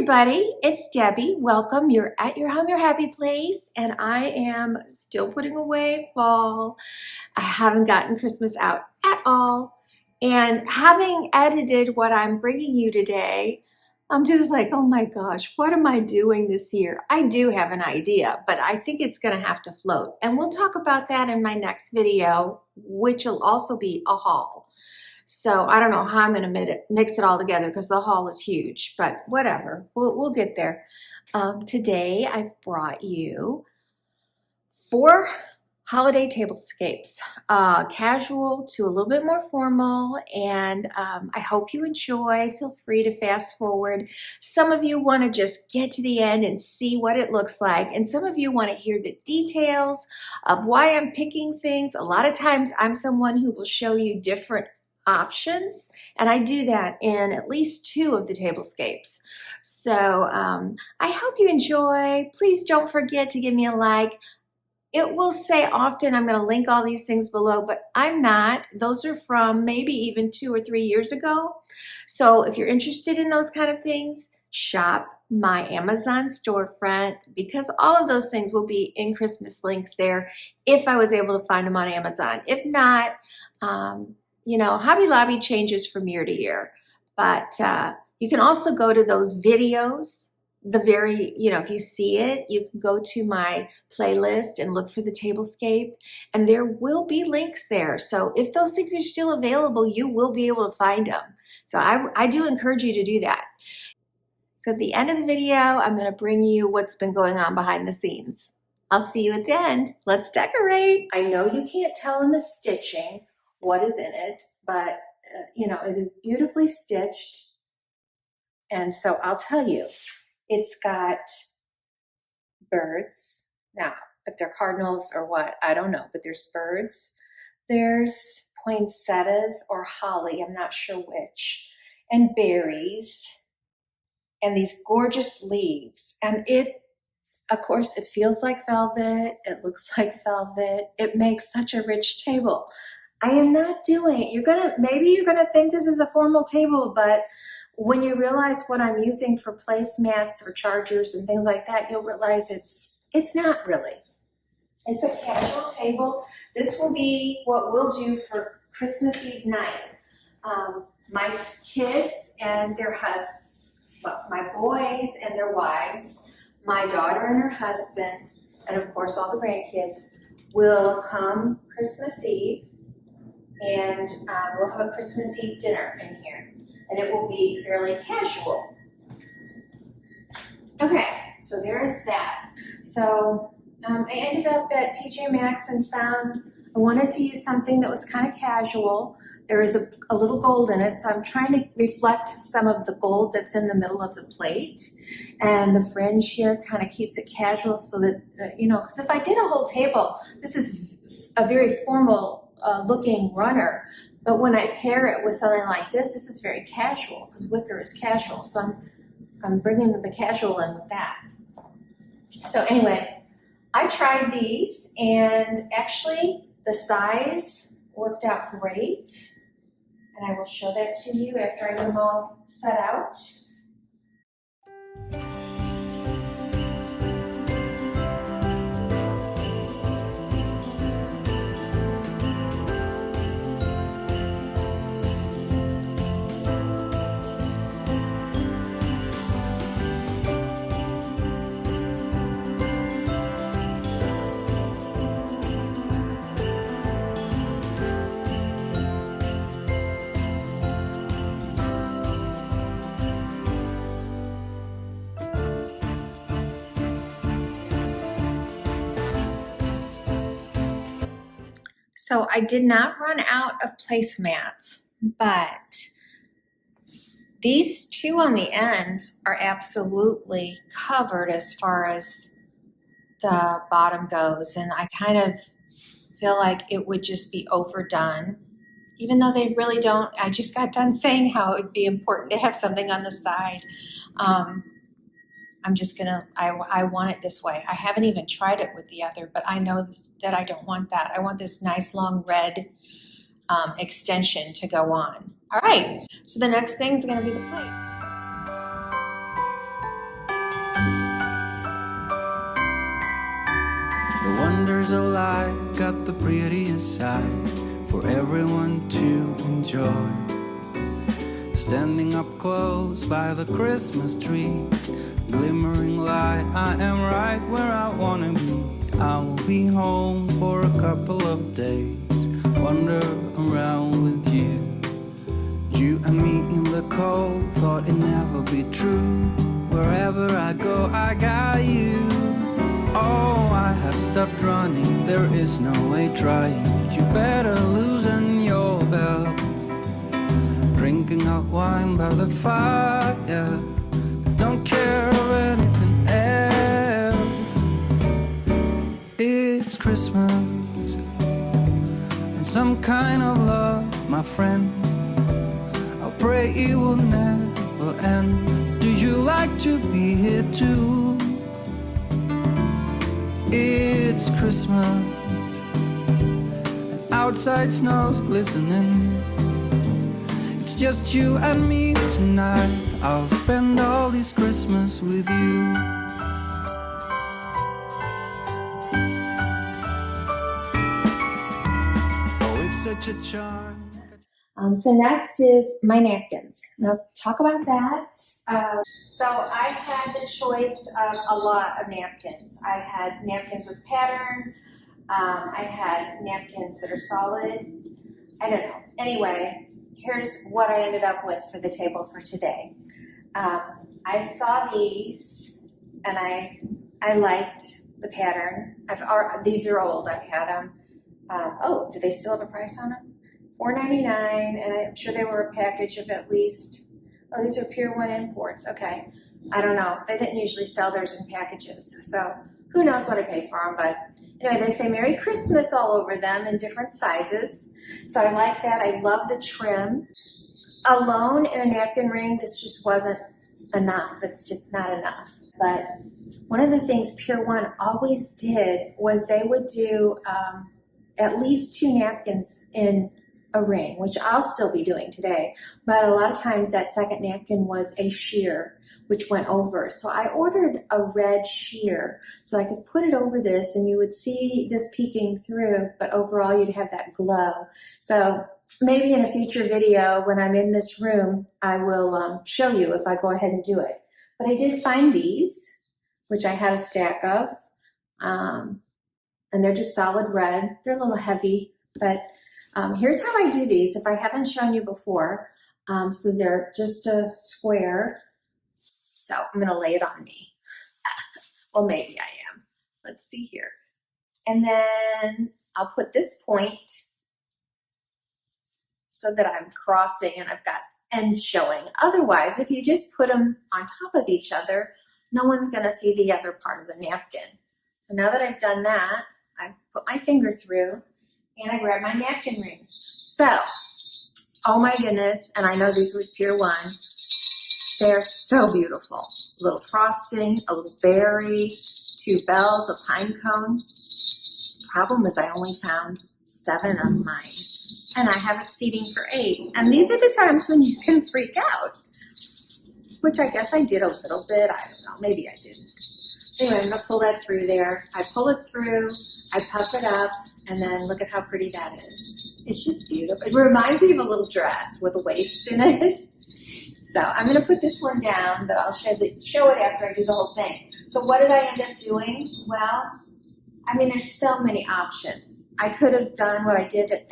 everybody, it's Debbie. Welcome. You're at your home, your happy place, and I am still putting away fall. I haven't gotten Christmas out at all, and having edited what I'm bringing you today, I'm just like, oh my gosh, what am I doing this year? I do have an idea, but I think it's going to have to float, and we'll talk about that in my next video, which will also be a haul. So I don't know how I'm going to mix it all together because the haul is huge, but whatever, we'll get there. Today I've brought you 4 holiday tablescapes, casual to a little bit more formal, and I hope you enjoy. Feel free to fast forward. Some of you want to just get to the end and see what it looks like, and some of you want to hear the details of why I'm picking things. A lot of times I'm someone who will show you different options, and I do that in at least 2 of the tablescapes. So I hope you enjoy. Please don't forget to give me a like. It will say often I'm going to link all these things below, but I'm not. Those are from maybe even 2 or 3 years ago. So if you're interested in those kind of things, shop my Amazon storefront, because all of those things will be in Christmas links there if I was able to find them on Amazon. If not, you know, Hobby Lobby changes from year to year, but you can also go to those videos. If you see it, you can go to my playlist and look for the tablescape, and there will be links there. So if those things are still available, you will be able to find them. So I do encourage you to do that. So at the end of the video, I'm going to bring you what's been going on behind the scenes. I'll see you at the end. Let's decorate. I know you can't tell in the stitching what is in it, but you know, it is beautifully stitched. And so I'll tell you, it's got birds. Now, if they're cardinals or what, I don't know, but there's birds. There's poinsettias or holly, I'm not sure which, and berries, and these gorgeous leaves. And it, of course, it feels like velvet. It looks like velvet. It makes such a rich table. I am not doing, maybe you're gonna think this is a formal table, but when you realize what I'm using for placemats or chargers and things like that, you'll realize it's not really. It's a casual table. This will be what we'll do for Christmas Eve night. My kids and their my boys and their wives, my daughter and her husband, and of course all the grandkids will come Christmas Eve, and we'll have a Christmas Eve dinner in here, and it will be fairly casual. Okay, so there's that. So I ended up at TJ Maxx and found I wanted to use something that was kind of casual. There is a little gold in it, so I'm trying to reflect some of the gold that's in the middle of the plate, and the fringe here kind of keeps it casual so that, you know, because if I did a whole table, this is a very formal looking runner, but when I pair it with something like this, this is very casual because wicker is casual, so I'm bringing the casual in with that. So anyway, I tried these, and actually the size worked out great, and I will show that to you after I get them all set out. So I did not run out of placemats, but these 2 on the ends are absolutely covered as far as the bottom goes, and I kind of feel like it would just be overdone, even though they really don't. I just got done saying how it would be important to have something on the side. I'm just gonna, I want it this way. I haven't even tried it with the other, but I know that I don't want that. I want this nice long red extension to go on. All right, so the next thing is gonna be the plate. Here's a light, got the prettiest side for everyone to enjoy. Standing up close by the Christmas tree, glimmering light, I am right where I wanna be. I will be home for a couple of days, wander around with you. You and me in the cold, thought it'd never be true. Wherever I go, I got you. Oh, I have stopped running, there is no way trying. You better loosen your belts. Drinking hot wine by the fire, don't care of anything else. It's Christmas and some kind of love, my friend. I pray it will never end. Do you like to be here too? It's Christmas and outside snow's glistening. It's just you and me tonight. I'll spend all this Christmas with you. Oh, it's such a charm. So next is my napkins. Now talk about that. So I had the choice of a lot of napkins. I had napkins with pattern. I had napkins that are solid. I don't know. Anyway, here's what I ended up with for the table for today. I saw these and I liked the pattern. These are old. I've had them. Oh, do they still have a price on them? $4.99, and I'm sure they were a package of at least, oh, these are Pier 1 imports. Okay, I don't know. They didn't usually sell theirs in packages, so who knows what I paid for them. But anyway, they say Merry Christmas all over them in different sizes, so I like that. I love the trim. Alone in a napkin ring, this just wasn't enough. It's just not enough. But one of the things Pier 1 always did was they would do at least 2 napkins in a ring, which I'll still be doing today. But a lot of times that second napkin was a sheer, which went over. So I ordered a red sheer so I could put it over this and you would see this peeking through, but overall you'd have that glow. So maybe in a future video when I'm in this room, I will show you if I go ahead and do it. But I did find these, which I had a stack of, and they're just solid red. They're a little heavy, but here's how I do these if I haven't shown you before. So they're just a square. So I'm going to lay it on me. Well, maybe I am. Let's see here. And then I'll put this point so that I'm crossing and I've got ends showing. Otherwise, if you just put them on top of each other, no one's going to see the other part of the napkin. So now that I've done that, I put my finger through and I grab my napkin ring. So, oh my goodness, and I know these were Pier 1. They're so beautiful. A little frosting, a little berry, 2 bells, a pine cone. Problem is I only found 7 of mine. And I have it seating for 8. And these are the times when you can freak out. Which I guess I did a little bit. I don't know, maybe I didn't. Anyway, I'm gonna pull that through there. I pull it through, I puff it up, and then look at how pretty that is. It's just beautiful. It reminds me of a little dress with a waist in it. So I'm going to put this one down, but I'll show it after I do the whole thing. So what did I end up doing? Well, I mean, there's so many options. I could have done what I did at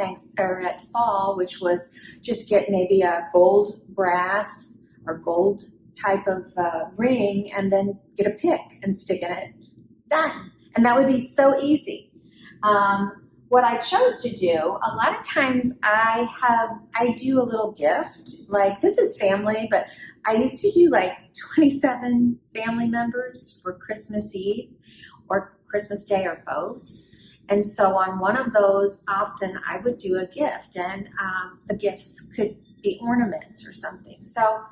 fall, which was just get maybe a gold brass or gold type of ring and then get a pick and stick in it. Done. And that would be so easy. What I chose to do, a lot of times I do a little gift, like this is family, but I used to do like 27 family members for Christmas Eve or Christmas Day or both. And so on one of those, often I would do a gift, and the gifts could be ornaments or something. So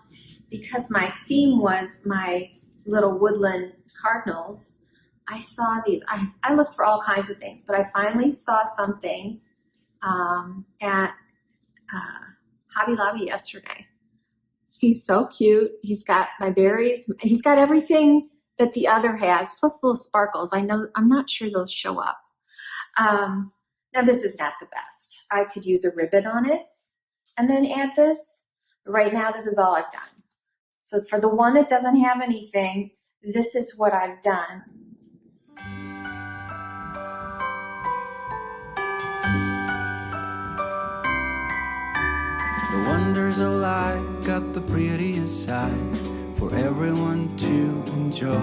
because my theme was my little woodland cardinals, I saw these. I looked for all kinds of things, but I finally saw something at Hobby Lobby yesterday. He's so cute. He's got my berries. He's got everything that the other has, plus little sparkles. I'm not sure those show up. Now this is not the best. I could use a ribbon on it and then add this. Right now, this is all I've done. So for the one that doesn't have anything, this is what I've done. The wonders of life got the prettiest side for everyone to enjoy.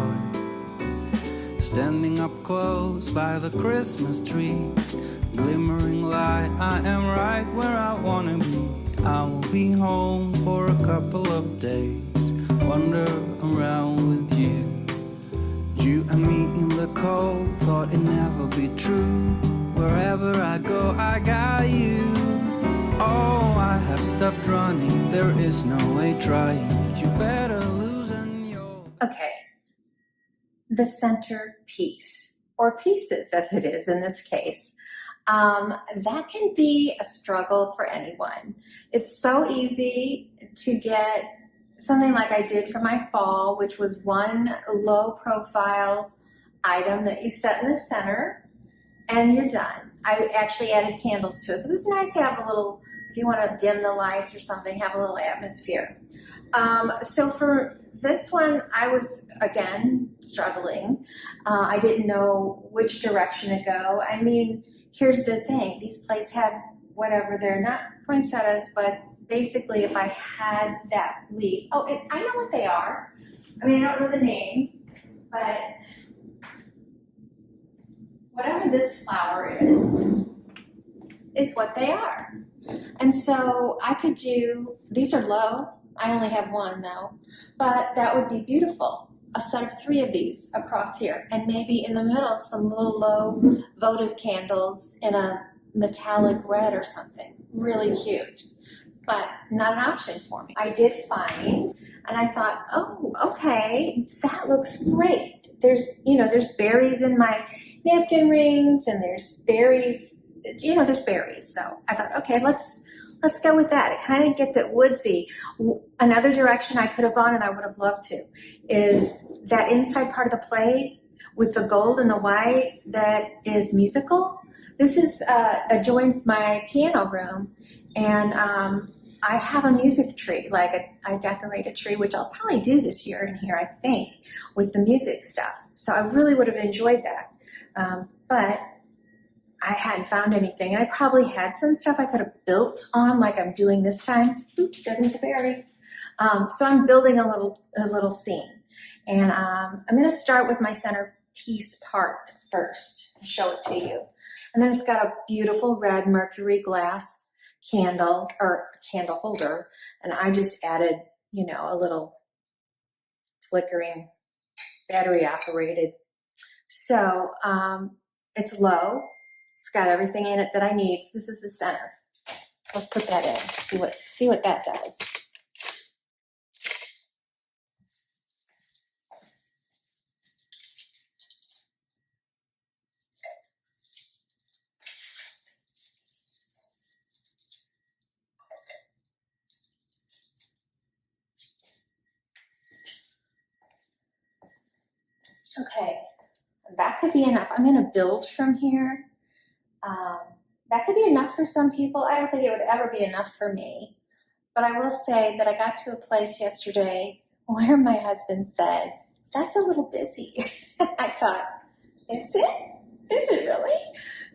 Standing up close by the Christmas tree, glimmering light, I am right where I wanna be. I will be home for a couple of days, wander around with you. You and me in the cold, thought it'd never be true. Wherever I go, I got you. Oh, I have stopped running, there is no way trying. You better loosen your... Okay, the centerpiece, or pieces as it is in this case, that can be a struggle for anyone. It's so easy to get something like I did for my fall, which was one low profile item that you set in the center and you're done. I actually added candles to it because it's nice to have a little, if you want to dim the lights or something, have a little atmosphere. So for this one, I was, again, struggling. I didn't know which direction to go. I mean, here's the thing. These plates have whatever, they're not poinsettias, but basically if I had that leaf, I know what they are. I mean, I don't know the name, but whatever this flower is what they are. And so I could do, these are low. I only have one though, but that would be beautiful. A set of 3 of these across here, and maybe in the middle some little low votive candles in a metallic red or something. Really cute, but not an option for me. I did find, and I thought, oh, okay, that looks great. There's berries in my napkin rings, and there's berries, there's berries. So I thought, okay, let's go with that. It kind of gets it woodsy. Another direction I could have gone, and I would have loved to, is that inside part of the plate with the gold and the white that is musical. This is adjoins my piano room, and I have a music tree, I decorate a tree, which I'll probably do this year in here, I think, with the music stuff. So I really would have enjoyed that. But I hadn't found anything, and I probably had some stuff I could have built on like I'm doing this time. Oops, there was a berry. So I'm building a little scene, and I'm going to start with my centerpiece part first and show it to you. And then it's got a beautiful red mercury glass candle, or candle holder, and I just added, a little flickering battery operated. So it's low. It's got everything in it that I need. So this is the center. Let's put that in. See what that does. Okay, that could be enough. I'm going to build from here. That could be enough for some people. I don't think it would ever be enough for me. But I will say that I got to a place yesterday where my husband said, that's a little busy. I thought, is it? Is it really?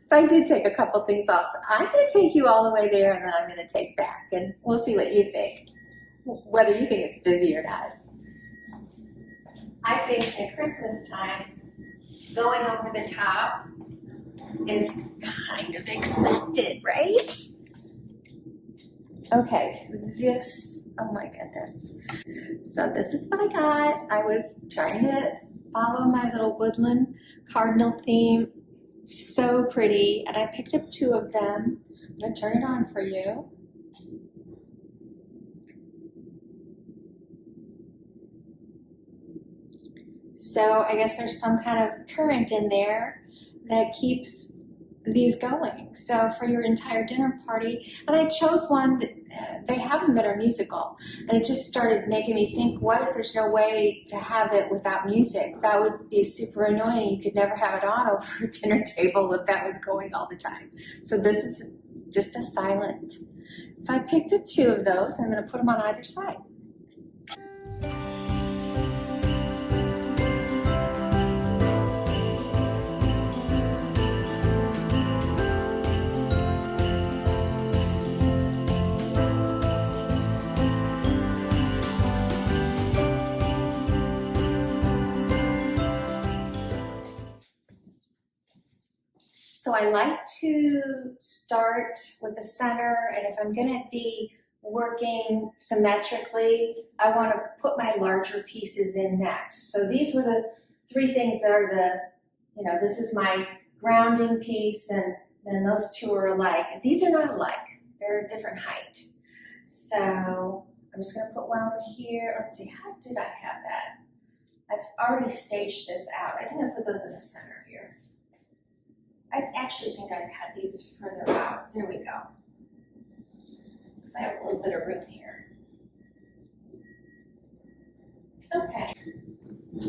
So I did take a couple things off. I'm going to take you all the way there, and then I'm going to take back. And we'll see what you think, whether you think it's busy or not. I think at Christmas time, going over the top is kind of expected, right? Okay, oh my goodness. So this is what I got. I was trying to follow my little Woodland cardinal theme. So pretty, and I picked up 2 of them. I'm gonna turn it on for you. So I guess there's some kind of current in there that keeps these going. So for your entire dinner party, and I chose one that they have them that are musical, and it just started making me think, what if there's no way to have it without music? That would be super annoying. You could never have it on over a dinner table if that was going all the time. So this is just a silent. So I picked up 2 of those. I'm going to put them on either side. So I like to start with the center, and if I'm going to be working symmetrically, I want to put my larger pieces in next. So these were the 3 things that are this is my grounding piece, and then those 2 are alike. These are not alike. They're a different height. So I'm just going to put one over here. Let's see, how did I have that? I've already staged this out. I think I put those in the center here. I actually think I had these further out. There we go. Because I have a little bit of room here. Okay.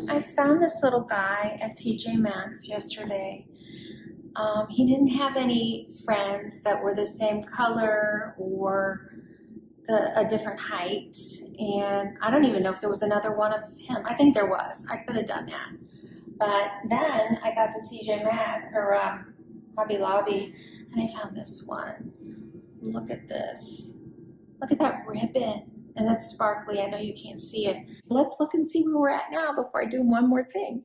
I found this little guy at TJ Maxx yesterday. He didn't have any friends that were the same color or a different height. And I don't even know if there was another one of him. I think there was. I could have done that. But then I got to TJ Maxx, or Hobby Lobby, and I found this one. Look at this. Look at that ribbon. And that's sparkly. I know you can't see it. So let's look and see where we're at now before I do one more thing.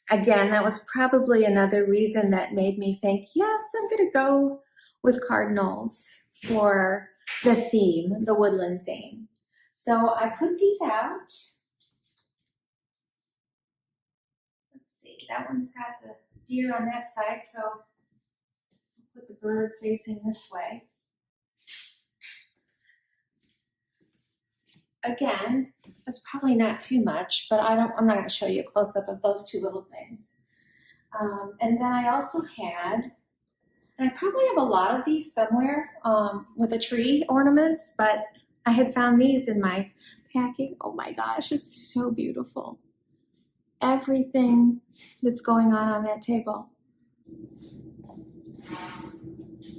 Again, that was probably another reason that made me think, yes, I'm going to go with cardinals for the theme, the woodland theme. So I put these out. Let's see, that one's got the deer on that side, so I'll put the bird facing this way. Again, that's probably not too much, but I'm not going to show you a close-up of those 2 little things. And then I also had, and I probably have a lot of these somewhere with the tree ornaments, but I had found these in my packing. Oh my gosh, it's so beautiful. Everything that's going on that table.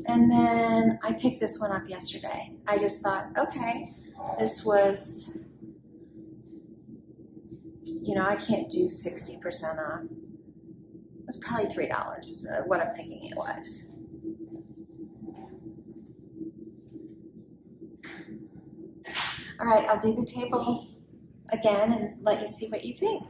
And then I picked this one up yesterday. I just thought, okay, this was, I can't do 60% off. It's probably $3 is what I'm thinking it was. All right, I'll do the table again and let you see what you think.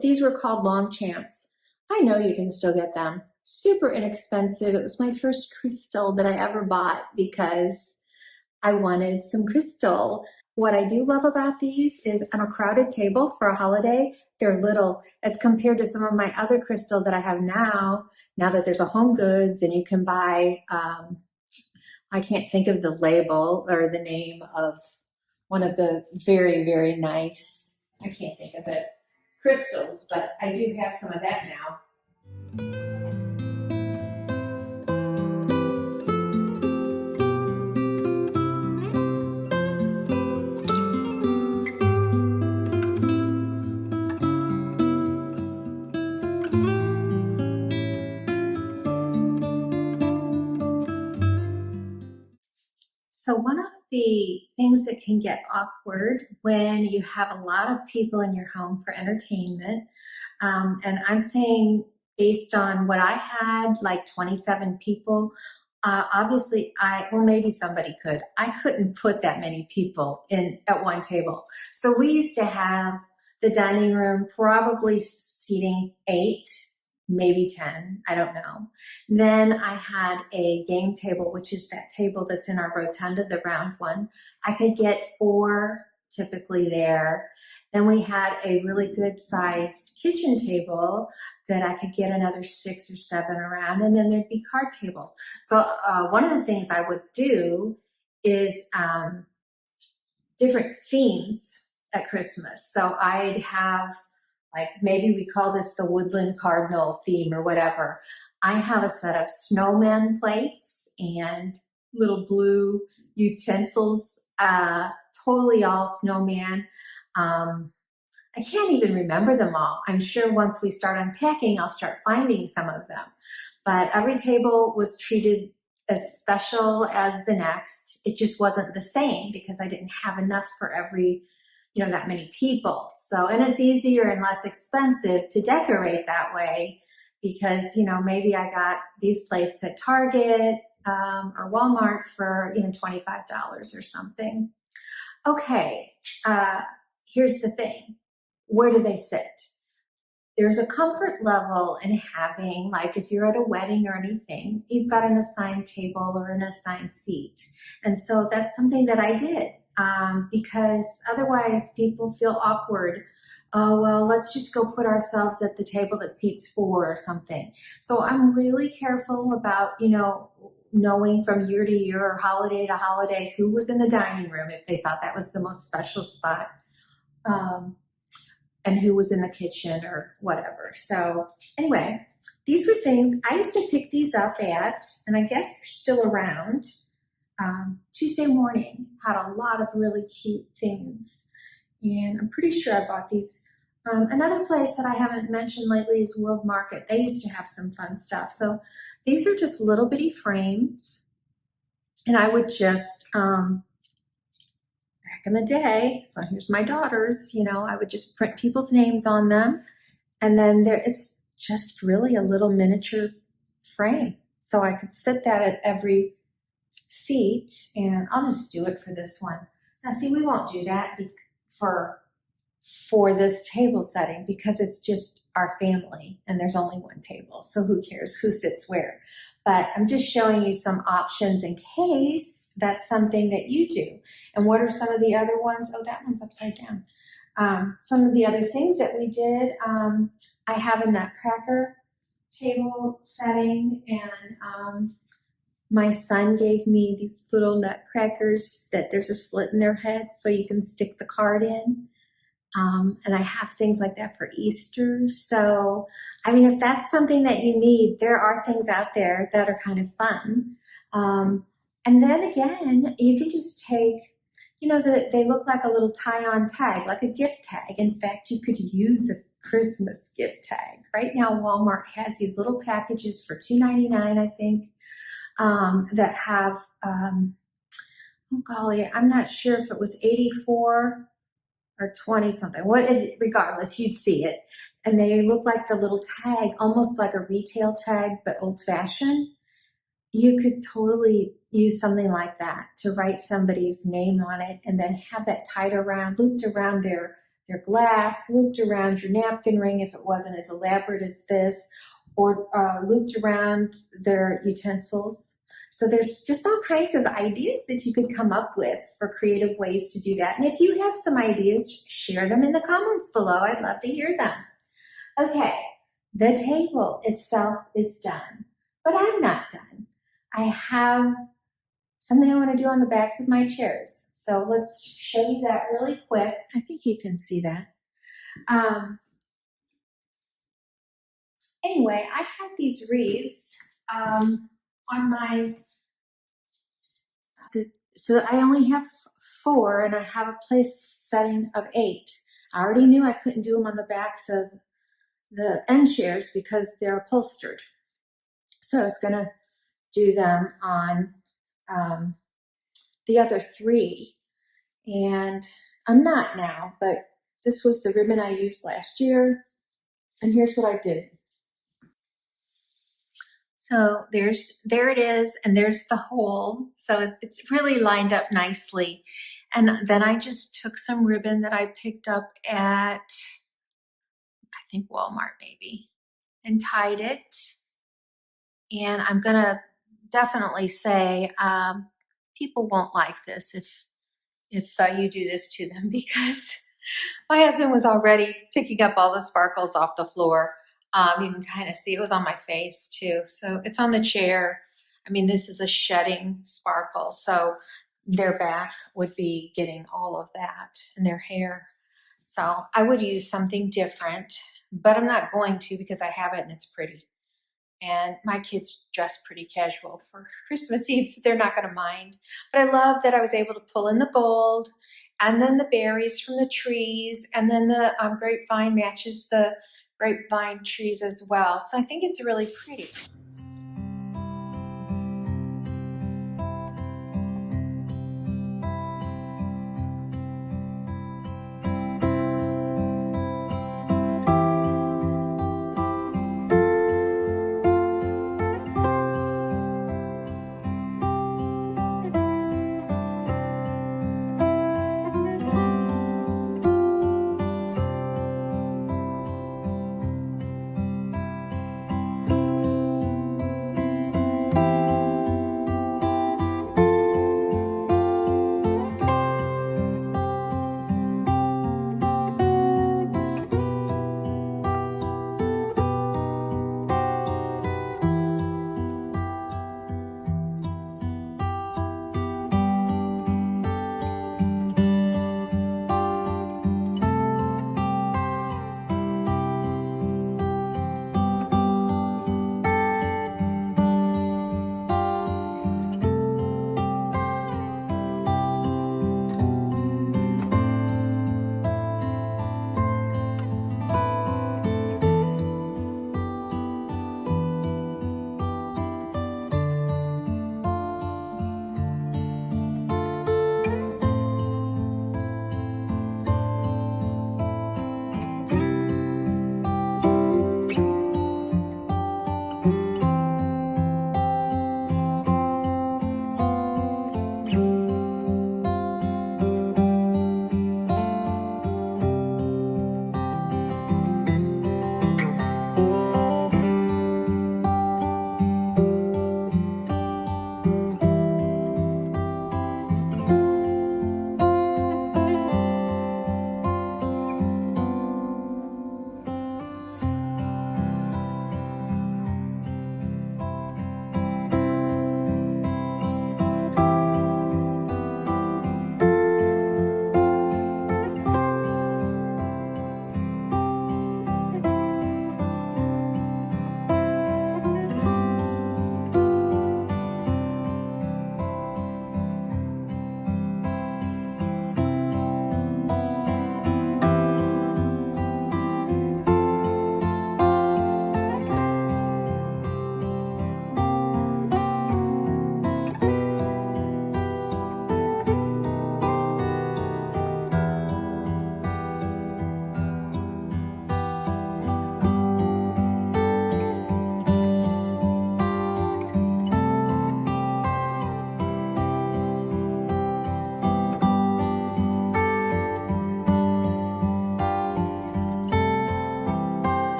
These were called Long Champs. I know you can still get them. Super inexpensive. It was my first crystal that I ever bought because I wanted some crystal. What I do love about these is on a crowded table for a holiday, they're little as compared to some of my other crystal that I have now that there's a Home Goods and you can buy, I can't think of the label or the name of one of the very, very nice, I can't think of it, crystals, but I do have some of that now. So one of the things that can get awkward when you have a lot of people in your home for entertainment, and I'm saying based on what I had, like 27 people, obviously well, maybe somebody could. I couldn't put that many people in at one table. So we used to have the dining room probably seating 8, maybe 10, I don't know. Then I had a game table, which is that table that's in our rotunda, the round one. I could get 4 typically there. Then we had a really good sized kitchen table that I could get another 6 or 7 around, and then there'd be card tables. So one of the things I would do is different themes at Christmas. So I'd have, like, maybe we call this the Woodland cardinal theme or whatever. I have a set of snowman plates and little blue utensils, totally all snowman. I can't even remember them all. I'm sure once we start unpacking, I'll start finding some of them. But every table was treated as special as the next. It just wasn't the same because I didn't have enough for every, that many people. So, and it's easier and less expensive to decorate that way because, maybe I got these plates at Target or Walmart for, $25 or something. Okay, here's the thing. Where do they sit? There's a comfort level in having, like if you're at a wedding or anything, you've got an assigned table or an assigned seat. And so that's something that I did because otherwise people feel awkward. Oh, well, let's just go put ourselves at the table that seats 4 or something. So I'm really careful about, knowing from year to year or holiday to holiday who was in the dining room if they thought that was the most special spot. And who was in the kitchen or whatever. So anyway, these were things I used to pick these up at, and I guess they're still around. Tuesday Morning had a lot of really cute things, and I'm pretty sure I bought these. Another place that I haven't mentioned lately is World Market. They used to have some fun stuff. So these are just little bitty frames, and I would just back in the day, so here's my daughters, I would just print people's names on them. And then it's just really a little miniature frame. So I could sit that at every seat, and I'll just do it for this one. Now see, we won't do that for this table setting because it's just our family and there's only one table. So who cares who sits where? But I'm just showing you some options in case that's something that you do. And what are some of the other ones? Oh, that one's upside down. Some of the other things that we did, I have a nutcracker table setting, and my son gave me these little nutcrackers that there's a slit in their head so you can stick the card in. And I have things like that for Easter. So, if that's something that you need, there are things out there that are kind of fun. And then again, you can just take, they look like a little tie-on tag, like a gift tag. In fact, you could use a Christmas gift tag. Right now, Walmart has these little packages for $2.99, I think, that have, oh golly, I'm not sure if it was 84 or 20 something, regardless, you'd see it. And they look like the little tag, almost like a retail tag, but old fashioned. You could totally use something like that to write somebody's name on it and then have that tied around, looped around their glass, looped around your napkin ring if it wasn't as elaborate as this, or looped around their utensils. So there's just all kinds of ideas that you could come up with for creative ways to do that. And if you have some ideas, share them in the comments below. I'd love to hear them. Okay, the table itself is done, but I'm not done. I have something I want to do on the backs of my chairs. So let's show you that really quick. I think you can see that. Anyway, I had these wreaths on my, so I only have 4 and I have a place setting of 8. I already knew I couldn't do them on the backs of the end chairs because they're upholstered. So I was going to do them on the other three. And I'm not now, but this was the ribbon I used last year. And here's what I did. So there it is, and there's the hole. So it's really lined up nicely. And then I just took some ribbon that I picked up at, I think Walmart maybe, and tied it. And I'm gonna definitely say people won't like this if you do this to them, because my husband was already picking up all the sparkles off the floor. You can kind of see it was on my face too. So it's on the chair. I mean, this is a shedding sparkle. So their back would be getting all of that, and their hair. So I would use something different, but I'm not going to because I have it and it's pretty. And my kids dress pretty casual for Christmas Eve, so they're not going to mind. But I love that I was able to pull in the gold, and then the berries from the trees, and then the grapevine matches the grapevine trees as well. So I think it's really pretty.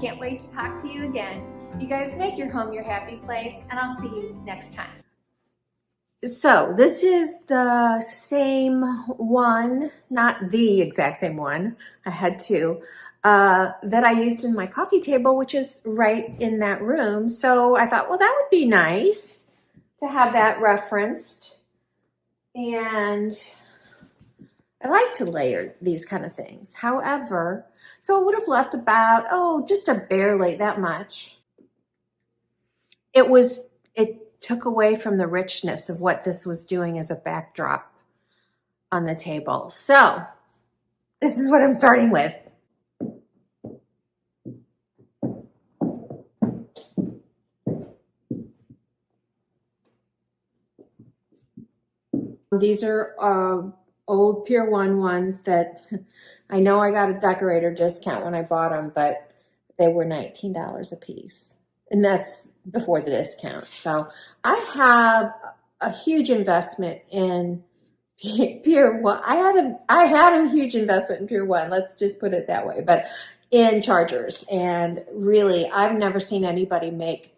Can't wait to talk to you again. You guys make your home your happy place, and I'll see you next time. So this is the same one, not the exact same one, I had two, that I used in my coffee table, which is right in that room. So I thought, well, that would be nice to have that referenced. And I like to layer these kind of things. However, so I would have left about, just a barely that much. It took away from the richness of what this was doing as a backdrop on the table. So this is what I'm starting with. These are old Pier 1 ones that I know I got a decorator discount when I bought them, but they were $19 a piece. And that's before the discount. So I have a huge investment in Pier 1. I had a huge investment in Pier 1. Let's just put it that way. But in chargers. And really, I've never seen anybody make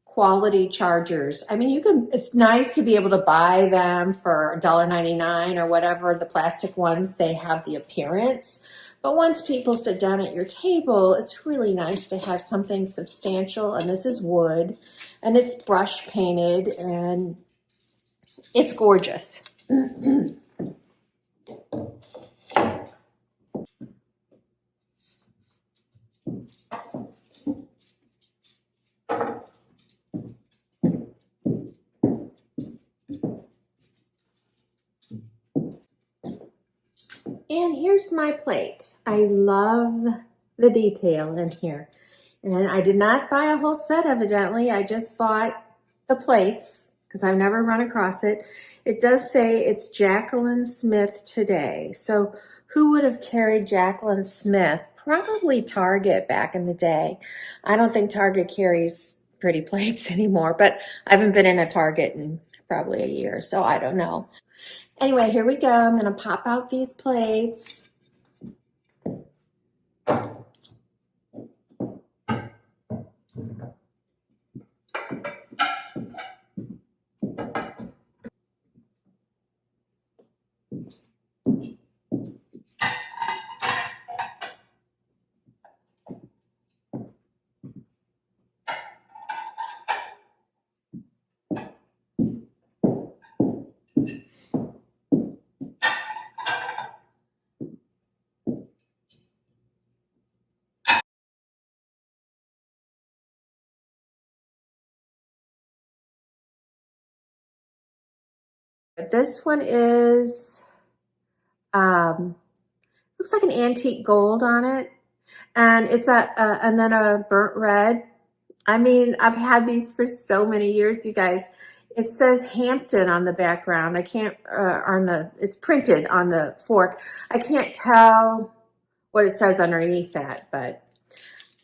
quality chargers. I mean, it's nice to be able to buy them for $1.99 or whatever. The plastic ones, they have the appearance. But once people sit down at your table, it's really nice to have something substantial. And this is wood, and it's brush painted, and it's gorgeous. And here's my plate. I love the detail in here. And I did not buy a whole set, evidently. I just bought the plates because I've never run across it. It does say it's Jacqueline Smith today. So who would have carried Jacqueline Smith? Probably Target back in the day. I don't think Target carries pretty plates anymore, but I haven't been in a Target in probably a year, so I don't know. Anyway, here we go. I'm going to pop out these plates. This one is, looks like an antique gold on it. And it's and then a burnt red. I mean, I've had these for so many years, you guys. It says Hampton on the background. I can't, it's printed on the fork. I can't tell what it says underneath that, but,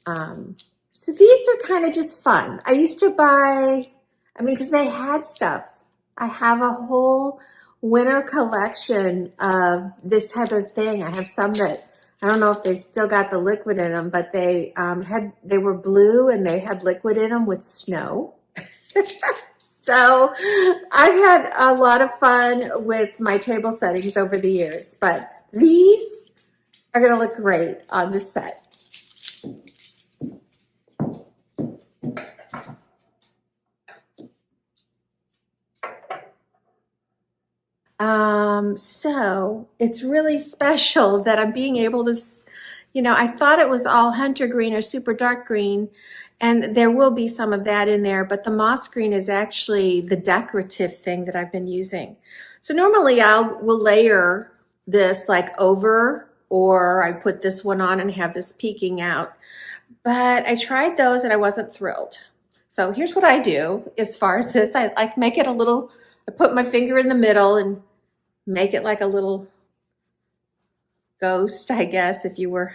so these are kind of just fun. I used to buy, because they had stuff. I have a whole winter collection of this type of thing. I have some that, I don't know if they've still got the liquid in them, but they were blue and they had liquid in them with snow. So I've had a lot of fun with my table settings over the years, but these are going to look great on this set. So it's really special that I'm being able to, I thought it was all hunter green or super dark green, and there will be some of that in there, but the moss green is actually the decorative thing that I've been using. So normally will layer this like over, or I put this one on and have this peeking out, but I tried those and I wasn't thrilled. So here's what I do as far as this. I like make it a little, I put my finger in the middle and make it like a little ghost, I guess, if you were.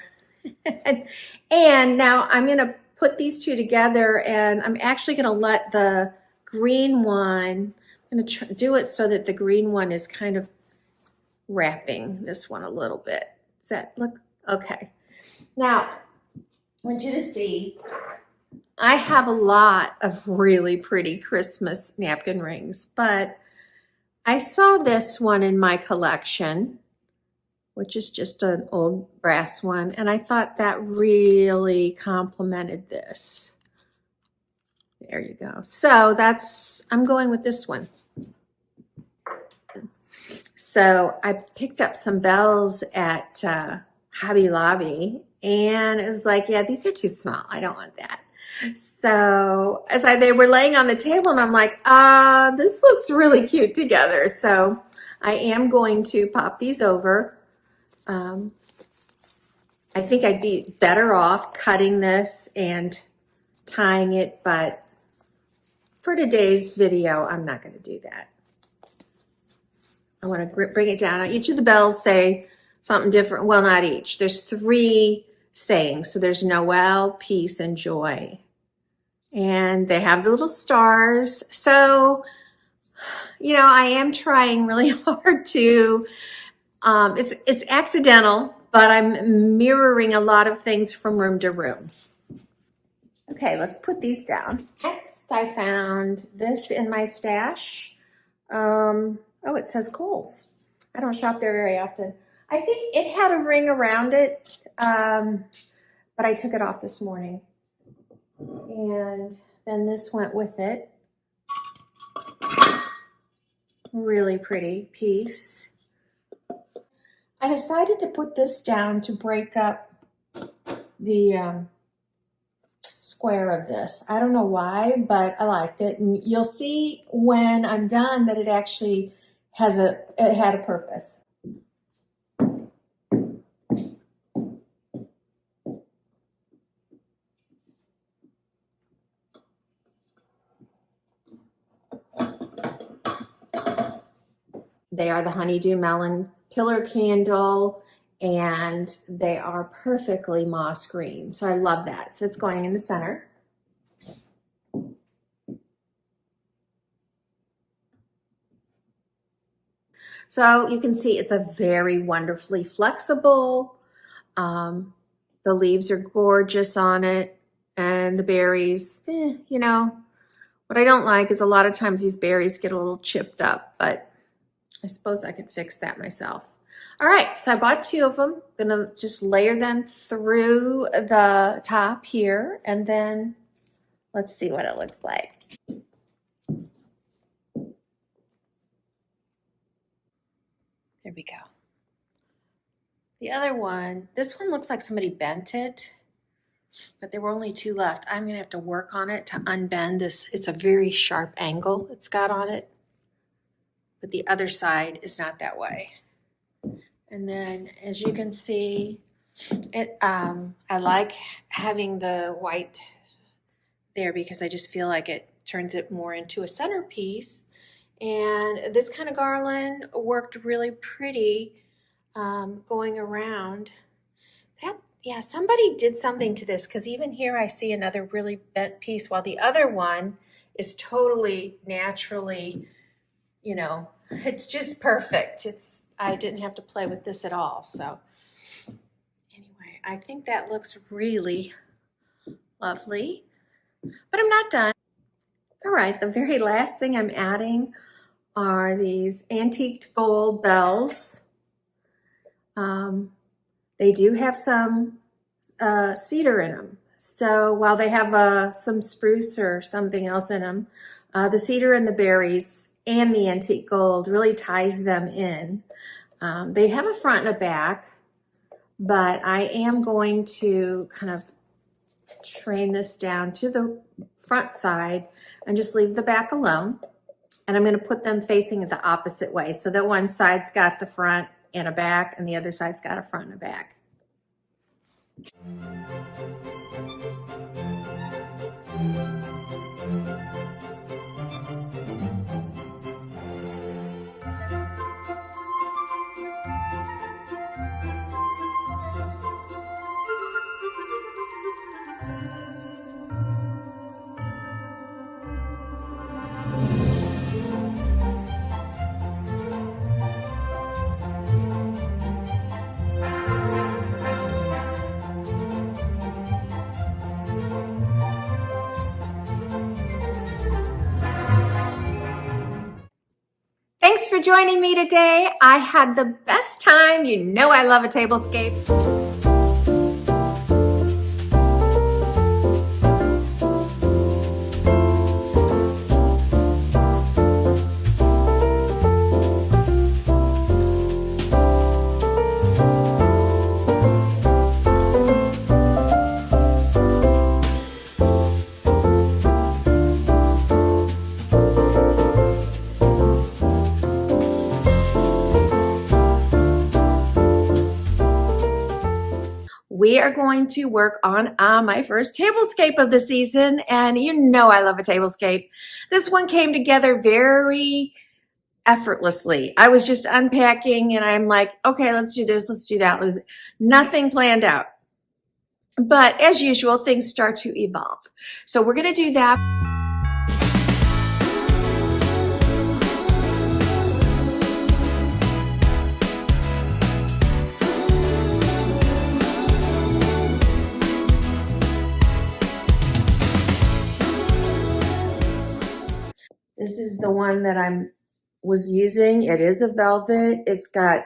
And now I'm going to put these two together, and I'm actually going to let the green one, I'm going to do it so that the green one is kind of wrapping this one a little bit. Does that look okay? Now, I want you to see, I have a lot of really pretty Christmas napkin rings, but I saw this one in my collection, which is just an old brass one, and I thought that really complemented this. There you go. So I'm going with this one. So I picked up some bells at Hobby Lobby, and it was like, yeah, these are too small. I don't want that. So they were laying on the table, and I'm like, this looks really cute together. So I am going to pop these over. I think I'd be better off cutting this and tying it, but for today's video, I'm not going to do that. I want to bring it down. Each of the bells say something different. Well, not each. There's 3 sayings. So there's Noel, peace, and joy. And they have the little stars. So, you know, I am trying really hard to, it's accidental, but I'm mirroring a lot of things from room to room. Okay, let's put these down. Next, I found this in my stash. Oh, it says Kohl's. I don't shop there very often. I think it had a ring around it, but I took it off this morning. And then this went with it. Really pretty piece. I decided to put this down to break up the square of this. I don't know why, but I liked it. And you'll see when I'm done that it actually had a purpose. They are the honeydew melon pillar candle, and they are perfectly moss green. So I love that. So it's going in the center. So you can see it's a very wonderfully flexible. The leaves are gorgeous on it, and the berries, you know, what I don't like is a lot of times these berries get a little chipped up, but I suppose I could fix that myself. All right, so I bought 2 of them. I'm gonna just layer them through the top here, and then let's see what it looks like. There we go. The other one, this one looks like somebody bent it, but there were only 2 left. I'm gonna have to work on it to unbend this. It's a very sharp angle it's got on it, but the other side is not that way. And then as you can see, it I like having the white there because I just feel like it turns it more into a centerpiece. And this kind of garland worked really pretty going around. Yeah, somebody did something to this, because even here I see another really bent piece, while the other one is totally naturally, you know, it's just perfect. I didn't have to play with this at all. So anyway, I think that looks really lovely, but I'm not done. All right, the very last thing I'm adding are these antique gold bells. They do have some cedar in them. So while they have some spruce or something else in them, the cedar and the berries and the antique gold really ties them in. They have a front and a back, but I am going to kind of train this down to the front side and just leave the back alone. And I'm going to put them facing the opposite way, so that one side's got the front and a back, and the other side's got a front and a back. Thanks for joining me today. I had the best time. You know I love a tablescape. We are going to work on my first tablescape of the season, and you know I love a tablescape. This one came together very effortlessly. I was just unpacking and I'm like, okay, let's do this, let's do that. Nothing planned out. But as usual, things start to evolve. So we're going to do that. This is the one that I was using. It is a velvet. It's got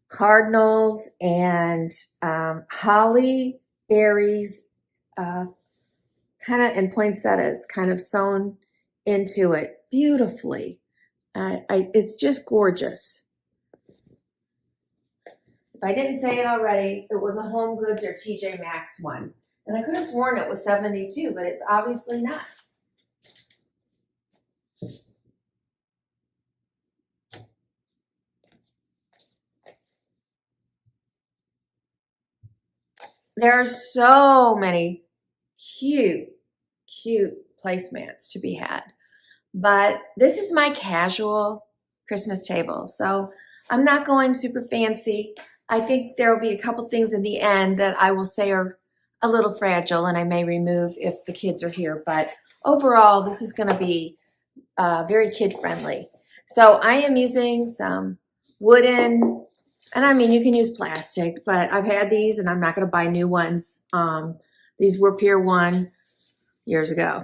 cardinals and holly berries, kind of, and poinsettias kind of sewn into it beautifully. It's just gorgeous. If I didn't say it already, it was a Home Goods or TJ Maxx one. And I could have sworn it was 72, but it's obviously not. There are so many cute placemats to be had. But this is my casual Christmas table. So I'm not going super fancy. I think there will be a couple things in the end that I will say are a little fragile and I may remove if the kids are here. But overall, this is going to be very kid friendly. So I am using some wooden, and I mean, you can use plastic, but I've had these and I'm not going to buy new ones. These were Pier 1 years ago.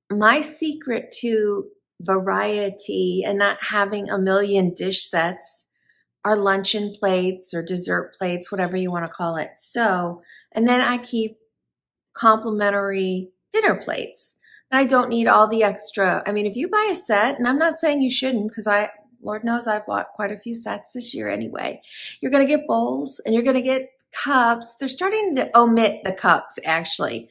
My secret to variety and not having a million dish sets are luncheon plates or dessert plates, whatever you want to call it. So, and then I keep complimentary dinner plates. I don't need all the extra. I mean, if you buy a set, and I'm not saying you shouldn't, because Lord knows I bought quite a few sets this year anyway. You're going to get bowls and you're going to get cups. They're starting to omit the cups, actually.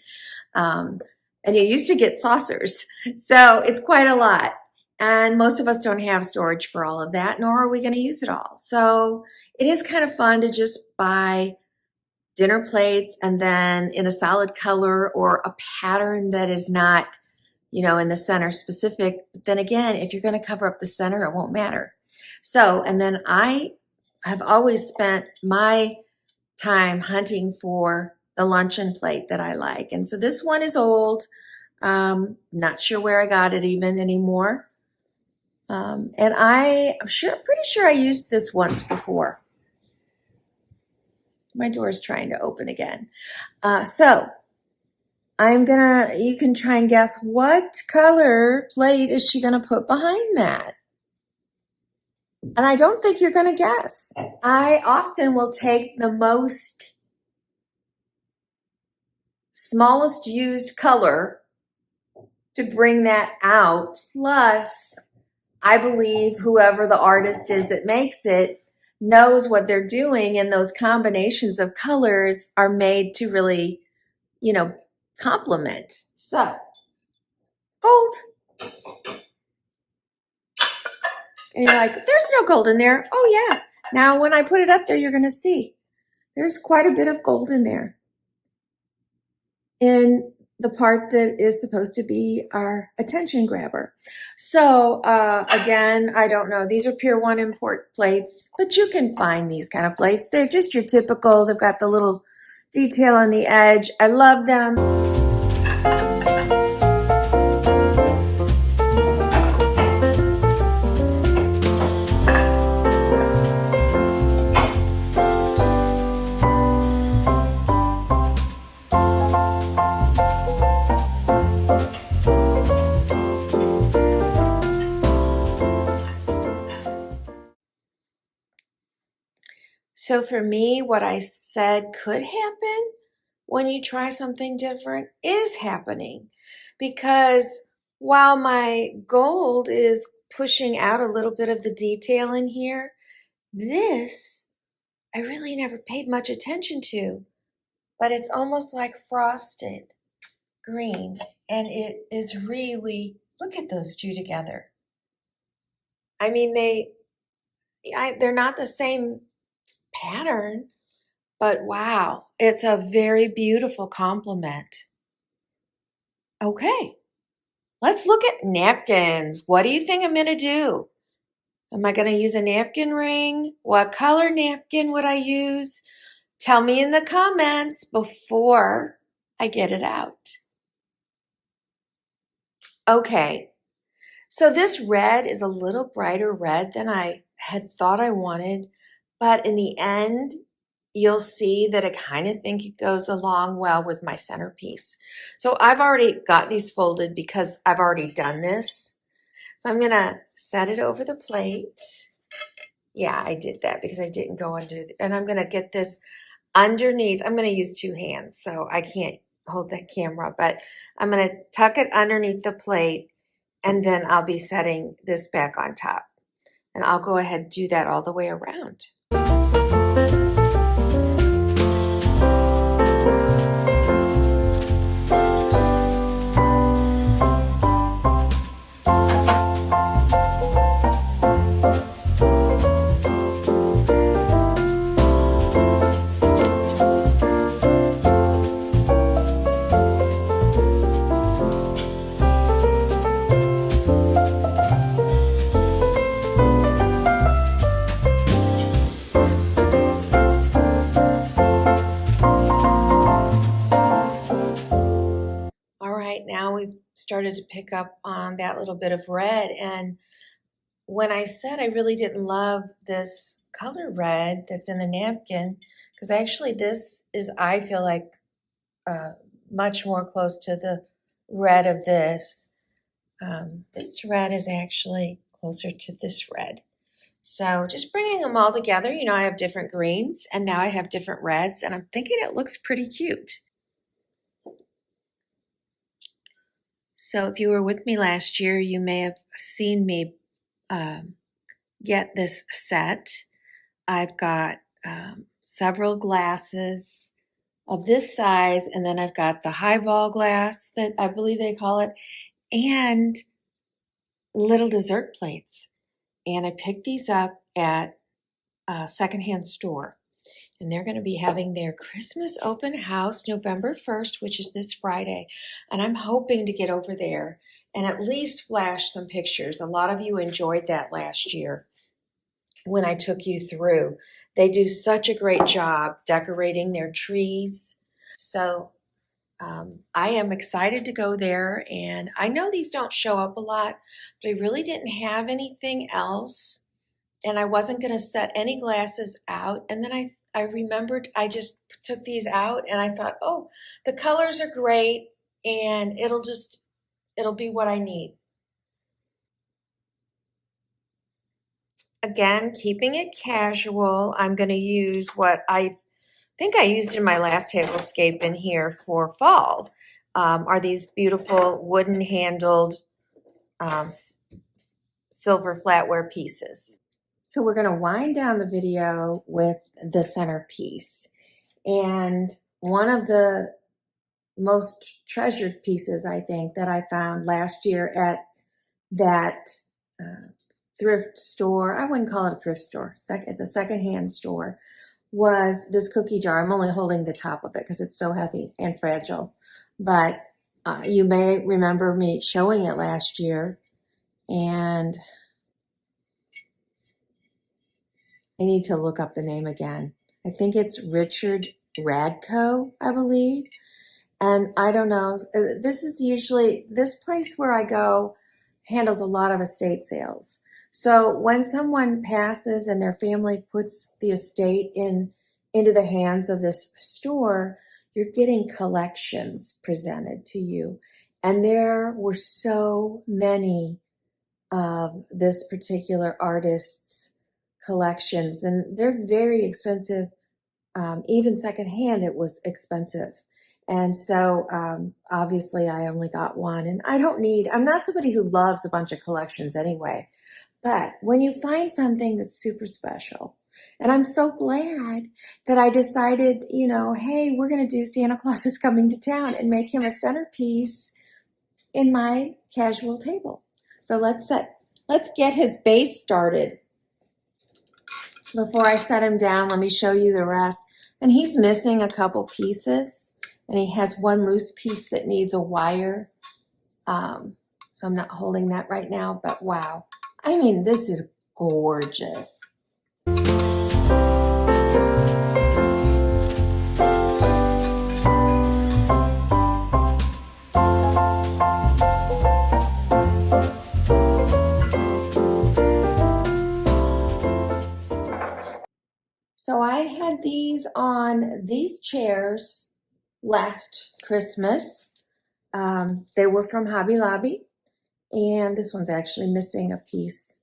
And you used to get saucers. So it's quite a lot. And most of us don't have storage for all of that, nor are we going to use it all. So it is kind of fun to just buy dinner plates and then in a solid color or a pattern that is not, in the center specific. But then again, if you're going to cover up the center, it won't matter. So, and then I have always spent my time hunting for the luncheon plate that I like. And so this one is old. Not sure where I got it even anymore. And I'm pretty sure I used this once before. My door is trying to open again. So you can try and guess what color plate is she going to put behind that? And I don't think you're going to guess. I often will take the smallest used color to bring that out. Plus, I believe whoever the artist is that makes it knows what they're doing, and those combinations of colors are made to really, complement. So, gold. And you're like, there's no gold in there. Oh, yeah. Now, when I put it up there, you're going to see there's quite a bit of gold in there. In the part that is supposed to be our attention grabber. So again, I don't know. These are Pier 1 import plates, but you can find these kind of plates. They're just your typical. They've got the little detail on the edge. I love them. So for me, what I said could happen when you try something different is happening, because while my gold is pushing out a little bit of the detail in here, this I really never paid much attention to, but it's almost like frosted green, and it is really, look at those two together. I mean, they're not the same pattern, but wow, it's a very beautiful complement. Okay, let's look at napkins. What do you think I'm going to do? Am I going to use a napkin ring? What color napkin would I use? Tell me in the comments before I get it out. Okay, so this red is a little brighter red than I had thought I wanted, but in the end, you'll see that I kind of think it goes along well with my centerpiece. So I've already got these folded because I've already done this. So I'm gonna set it over the plate. Yeah, I did that because I didn't go under, and I'm gonna get this underneath. I'm gonna use two hands, so I can't hold that camera, but I'm gonna tuck it underneath the plate, and then I'll be setting this back on top. And I'll go ahead and do that all the way around. Now we've started to pick up on that little bit of red. And when I said I really didn't love this color red that's in the napkin, because actually this is, I feel like, much more close to the red of this. This red is actually closer to this red. So just bringing them all together, you know, I have different greens and now I have different reds, and I'm thinking it looks pretty cute. So if you were with me last year, you may have seen me get this set. I've got several glasses of this size, and then I've got the highball glass that I believe they call it, and little dessert plates. And I picked these up at a secondhand store. And they're going to be having their Christmas open house November 1st, which is this Friday. And I'm hoping to get over there and at least flash some pictures. A lot of you enjoyed that last year when I took you through. They do such a great job decorating their trees. So I am excited to go there. And I know these don't show up a lot, but I really didn't have anything else. And I wasn't going to set any glasses out. And then I remembered I just took these out and I thought, oh, the colors are great and it'll be what I need. Again, keeping it casual, I'm going to use what I think I used in my last tablescape in here for fall, are these beautiful wooden handled silver flatware pieces. So we're going to wind down the video with the centerpiece. And one of the most treasured pieces, I think, that I found last year at that thrift store, I wouldn't call it a thrift store, it's a secondhand store, was this cookie jar. I'm only holding the top of it because it's so heavy and fragile. But you may remember me showing it last year. And I need to look up the name again. I think it's Richard Radko, I believe. And I don't know, this is usually, this place where I go handles a lot of estate sales. So when someone passes and their family puts the estate into the hands of this store, you're getting collections presented to you. And there were so many of this particular artist's collections, and they're very expensive. Even secondhand, it was expensive. And so obviously I only got one, and I'm not somebody who loves a bunch of collections anyway. But when you find something that's super special, and I'm so glad that I decided, you know, hey, we're going to do Santa Claus is Coming to Town and make him a centerpiece in my casual table. So let's get his base started. before I set him down, let me show you the rest. And he's missing a couple pieces, and he has one loose piece that needs a wire. So I'm not holding that right now, but wow. I mean, this is gorgeous. So I had these on these chairs last Christmas. They were from Hobby Lobby, and this one's actually missing a piece,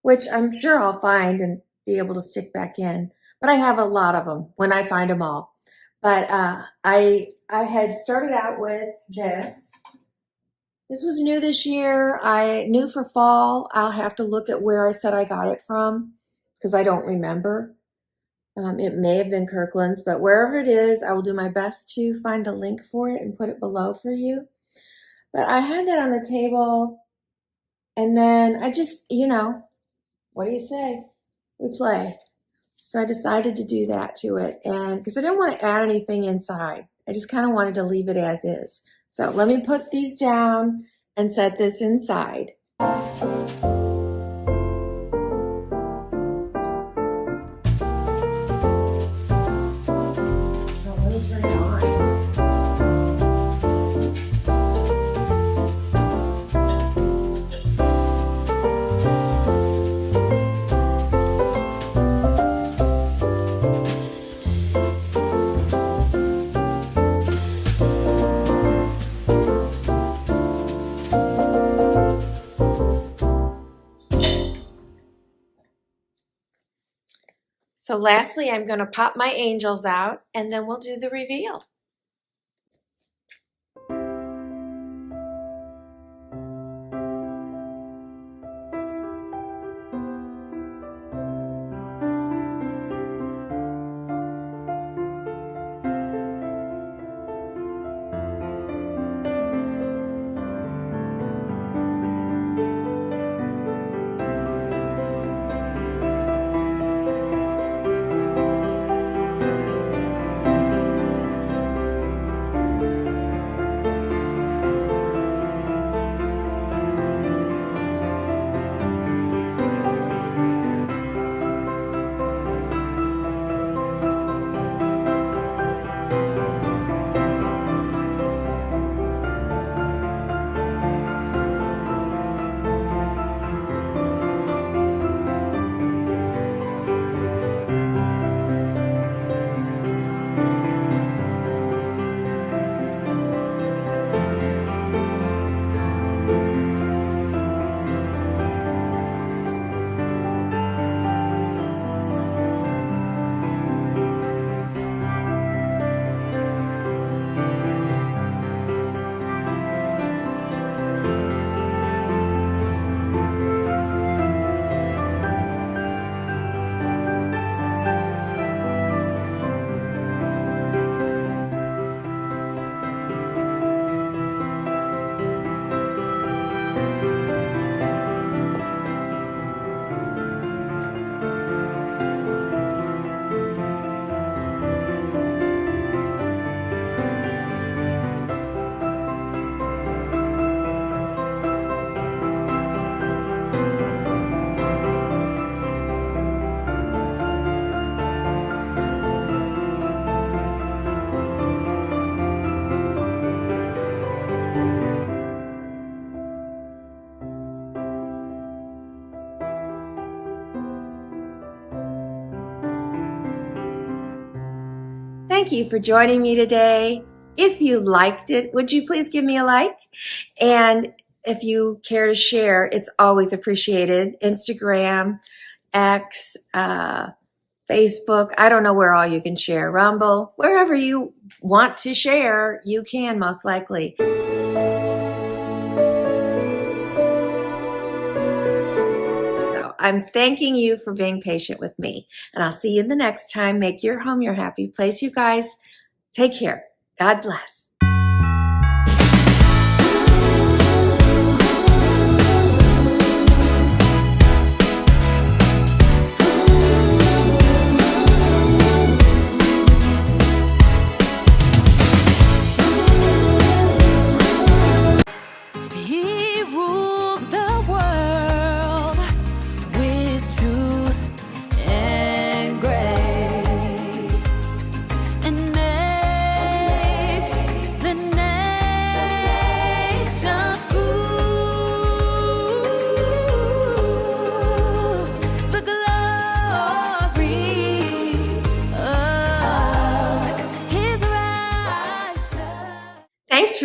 which I'm sure I'll find and be able to stick back in. But I have a lot of them when I find them all. But I had started out with this. This was new this year. I knew for fall. I'll have to look at where I said I got it from because I don't remember. It may have been Kirkland's, but wherever it is, I will do my best to find a link for it and put it below for you. But I had that on the table, and then I just, what do you say? We play. So I decided to do that to it, and because I didn't want to add anything inside. I just kind of wanted to leave it as is. So let me put these down and set this inside. So lastly, I'm going to pop my angels out, and then we'll do the reveal. Thank you for joining me today. If you liked it, would you please give me a like? And if you care to share, it's always appreciated. Instagram, X, Facebook, I don't know where all you can share. Rumble, wherever you want to share, you can most likely. I'm thanking you for being patient with me, and I'll see you the next time. Make your home your happy place, you guys. Take care. God bless.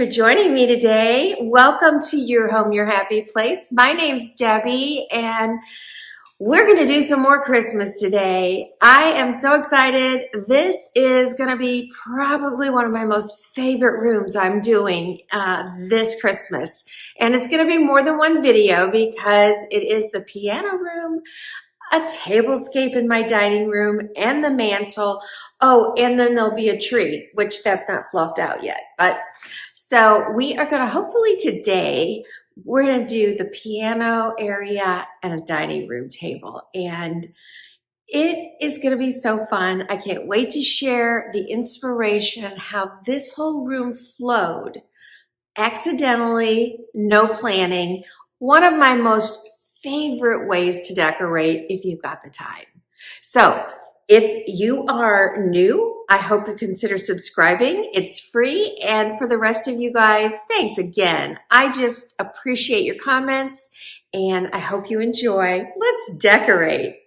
for joining me today. Welcome to Your Home, Your Happy Place. My name's Debbie, and we're going to do some more Christmas today. I am so excited. This is going to be probably one of my most favorite rooms I'm doing this Christmas. And it's going to be more than one video because it is the piano room, a tablescape in my dining room, and the mantle. Oh, and then there'll be a tree, which that's not fluffed out yet. But so we are going to hopefully today, we're going to do the piano area and a dining room table. And it is going to be so fun. I can't wait to share the inspiration, how this whole room flowed accidentally, no planning. One of my most favorite ways to decorate if you've got the time. So if you are new, I hope you consider subscribing. It's free. And for the rest of you guys, thanks again. I just appreciate your comments and I hope you enjoy. Let's decorate.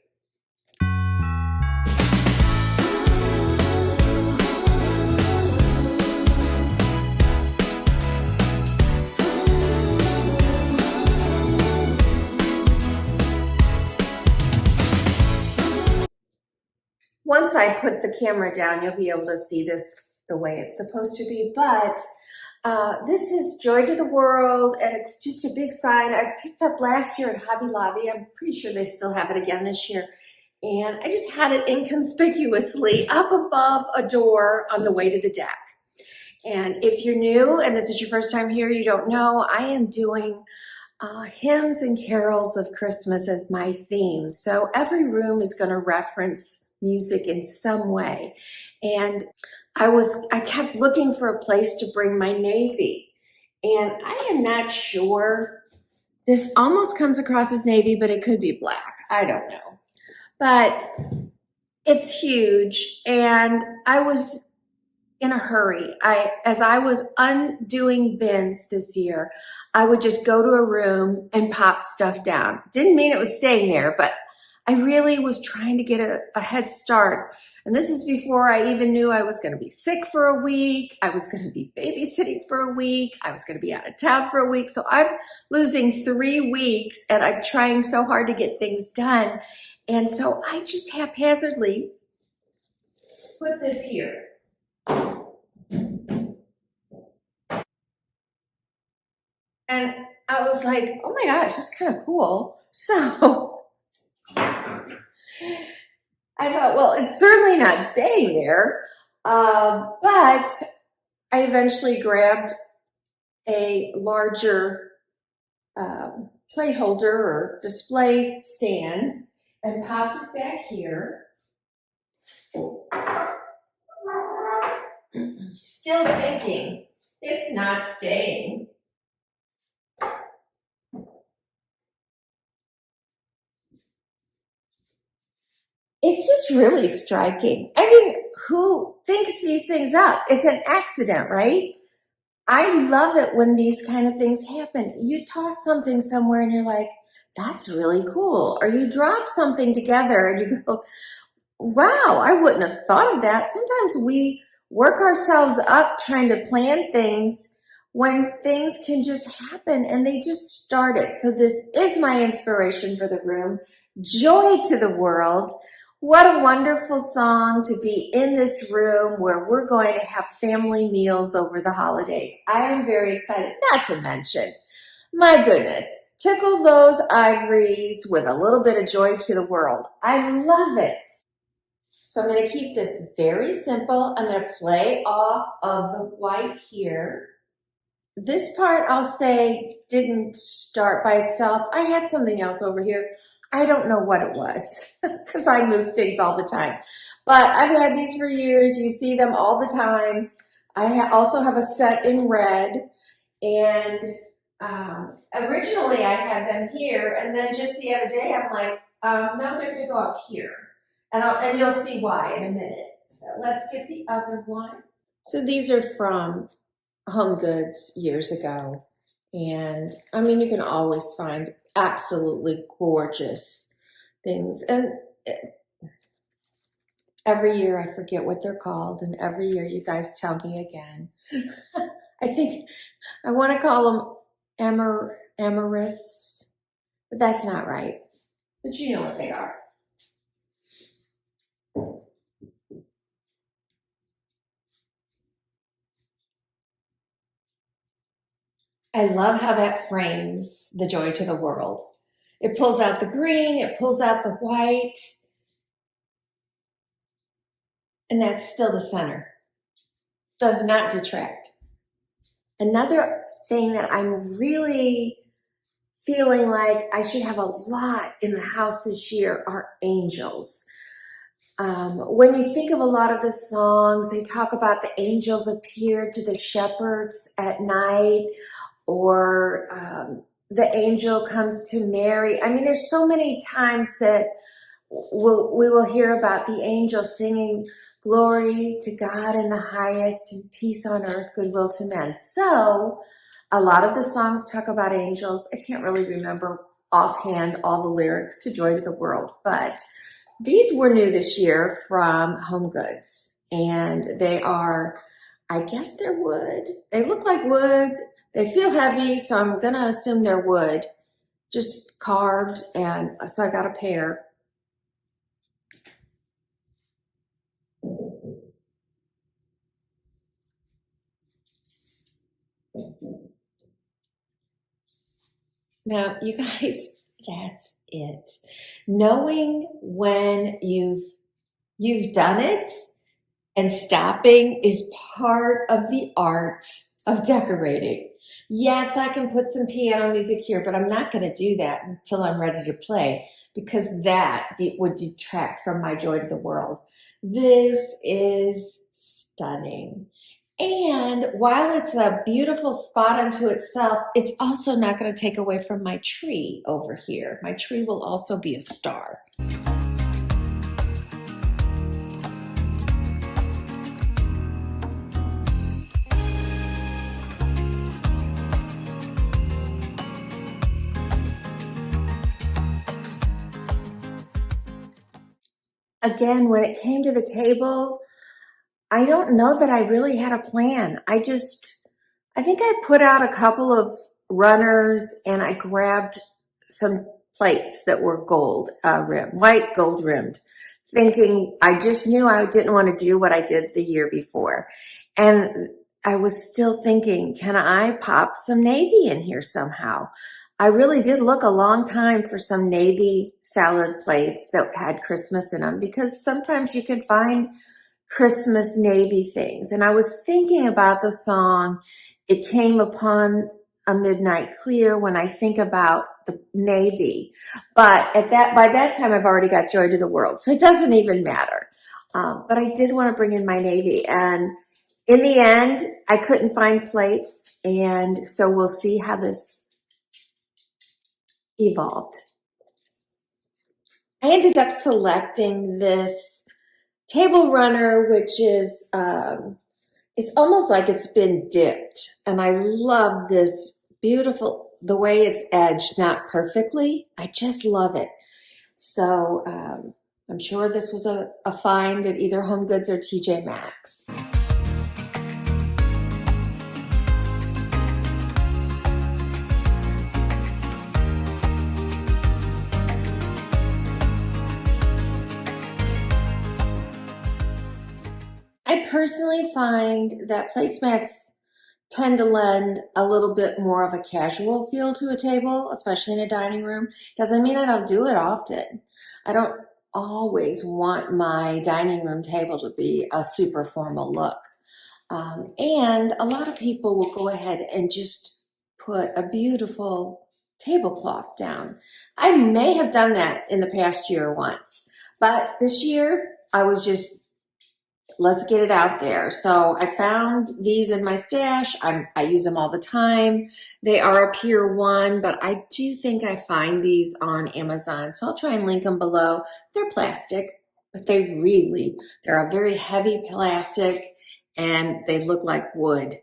Once I put the camera down, you'll be able to see this the way it's supposed to be, but this is Joy to the World, and it's just a big sign I picked up last year at Hobby Lobby. I'm pretty sure they still have it again this year, and I just had it inconspicuously up above a door on the way to the deck. And if you're new and this is your first time here, you don't know, I am doing hymns and carols of Christmas as my theme. So every room is going to reference music in some way. And I kept looking for a place to bring my navy. And I am not sure. This almost comes across as navy, but it could be black. I don't know. But it's huge. And I was in a hurry. As I was undoing bins this year, I would just go to a room and pop stuff down. Didn't mean it was staying there, but I really was trying to get a head start. And this is before I even knew I was going to be sick for a week. I was going to be babysitting for a week. I was going to be out of town for a week. So I'm losing 3 weeks and I'm trying so hard to get things done. And so I just haphazardly put this here. And I was like, oh my gosh, that's kind of cool. So I thought, well, it's certainly not staying there. But I eventually grabbed a larger plate holder or display stand and popped it back here. Still thinking, it's not staying. It's just really striking. I mean, who thinks these things up? It's an accident, right? I love it when these kind of things happen. You toss something somewhere and you're like, that's really cool. Or you drop something together and you go, wow, I wouldn't have thought of that. Sometimes we work ourselves up trying to plan things when things can just happen and they just started. So this is my inspiration for the room. Joy to the World. What a wonderful song to be in this room where we're going to have family meals over the holidays. I am very excited, not to mention, my goodness, tickle those ivories with a little bit of joy to the world. I love it. So I'm going to keep this very simple. I'm going to play off of the white here. This part I'll say didn't start by itself. I had something else over here. I don't know what it was because I move things all the time. But I've had these for years. You see them all the time. I also have a set in red. And originally I had them here. And then just the other day I'm like, no, they're going to go up here. And you'll see why in a minute. So let's get the other one. So these are from Home Goods years ago. And I mean, you can always find absolutely gorgeous things. And every year I forget what they're called. And every year you guys tell me again. I think I want to call them amaranths, but that's not right. But you know what they are. I love how that frames the joy to the world. It pulls out the green, it pulls out the white, and that's still the center. Does not detract. Another thing that I'm really feeling like I should have a lot in the house this year are angels. When you think of a lot of the songs, they talk about the angels appeared to the shepherds at night, or the angel comes to Mary. I mean, there's so many times that we will hear about the angel singing glory to God in the highest and peace on earth, goodwill to men. So a lot of the songs talk about angels. I can't really remember offhand all the lyrics to Joy to the World, but these were new this year from Home Goods, and they are, I guess they're wood. They look like wood. They feel heavy, so I'm going to assume they're wood, just carved, and so I got a pair. Now, you guys, that's it. Knowing when you've done it and stopping is part of the art of decorating. Yes, I can put some piano music here, but I'm not going to do that until I'm ready to play, because that would detract from my joy to the world. This is stunning. And while it's a beautiful spot unto itself, it's also not going to take away from my tree over here. My tree will also be a star. Again, when it came to the table, I don't know that I really had a plan. I think I put out a couple of runners and I grabbed some plates that were gold rimmed, white gold rimmed, thinking I just knew I didn't want to do what I did the year before. And I was still thinking, can I pop some navy in here somehow? I really did look a long time for some navy salad plates that had Christmas in them, because sometimes you can find Christmas navy things. And I was thinking about the song, It Came Upon a Midnight Clear, when I think about the navy. But by that time, I've already got Joy to the World, so it doesn't even matter. But I did want to bring in my navy. And in the end, I couldn't find plates. And so we'll see how this evolved. I ended up selecting this table runner, which is, it's almost like it's been dipped. And I love this beautiful, the way it's edged, not perfectly. I just love it. So I'm sure this was a find at either Home Goods or TJ Maxx. I personally find that placemats tend to lend a little bit more of a casual feel to a table, especially in a dining room. Doesn't mean I don't do it often. I don't always want my dining room table to be a super formal look. And a lot of people will go ahead and just put a beautiful tablecloth down. I may have done that in the past year once, but this year I was just, let's get it out there. So I found these in my stash. I use them all the time. They are a Pier 1, but I do think I find these on Amazon. So I'll try and link them below. They're plastic, but they're a very heavy plastic, and they look like wood.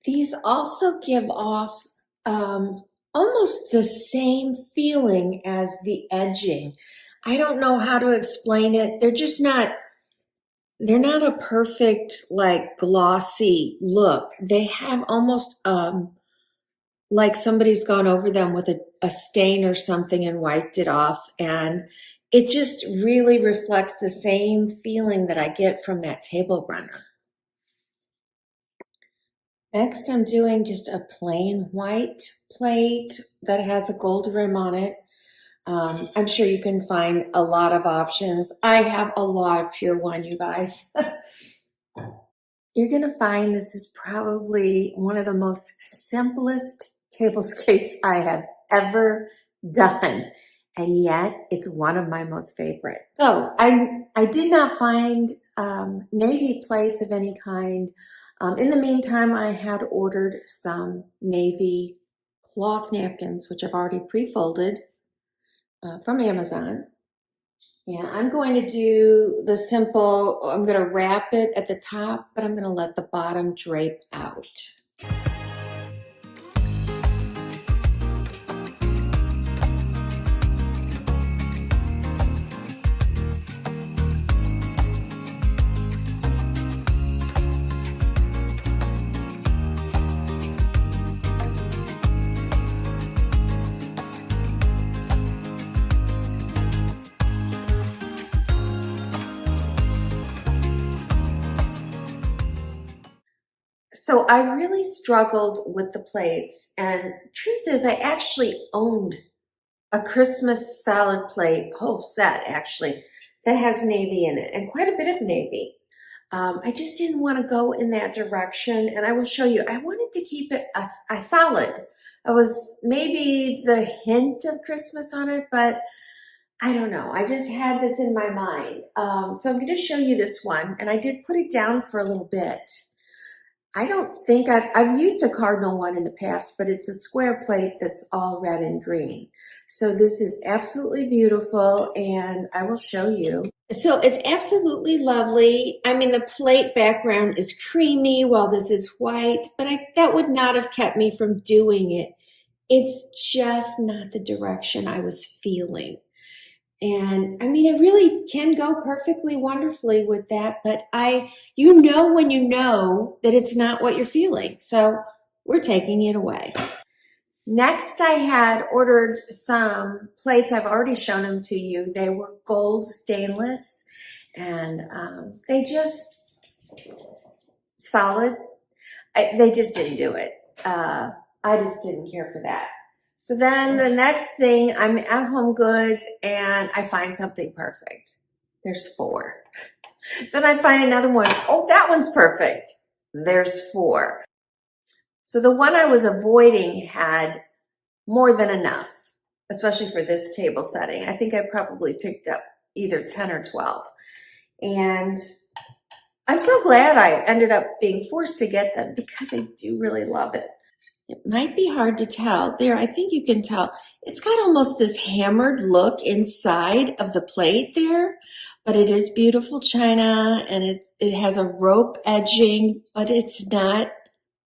These also give off almost the same feeling as the edging. I don't know how to explain it. They're not a perfect, like, glossy look. They have almost like somebody's gone over them with a stain or something and wiped it off. And it just really reflects the same feeling that I get from that table runner. Next, I'm doing just a plain white plate that has a gold rim on it. I'm sure you can find a lot of options. I have a lot of pure one, you guys. You're gonna find this is probably one of the most simplest tablescapes I have ever done. And yet it's one of my most favorite. So I did not find navy plates of any kind. In the meantime, I had ordered some navy cloth napkins, which I've already pre-folded from Amazon. And I'm going to do the simple, I'm going to wrap it at the top, but I'm going to let the bottom drape out. So I really struggled with the plates, and truth is I actually owned a Christmas salad plate, whole set actually, that has navy in it and quite a bit of navy. I just didn't want to go in that direction, and I will show you. I wanted to keep it a solid. It was maybe the hint of Christmas on it, but I don't know. I just had this in my mind. So I'm going to show you this one, and I did put it down for a little bit. I don't think I've used a cardinal one in the past, but it's a square plate that's all red and green. So this is absolutely beautiful, and I will show you. So it's absolutely lovely. I mean, the plate background is creamy while this is white, but that would not have kept me from doing it. It's just not the direction I was feeling. And I mean, it really can go perfectly wonderfully with that, but you know when you know that it's not what you're feeling. So we're taking it away. Next, I had ordered some plates. I've already shown them to you. They were gold stainless, and they just solid. They just didn't do it. I just didn't care for that. So then the next thing, I'm at Home Goods and I find something perfect. There's 4. Then I find another one. Oh, that one's perfect. There's 4. So the one I was avoiding had more than enough, especially for this table setting. I think I probably picked up either 10 or 12. And I'm so glad I ended up being forced to get them because I do really love it. It might be hard to tell. There, I think you can tell. It's got almost this hammered look inside of the plate there, but it is beautiful china, and it has a rope edging, but it's not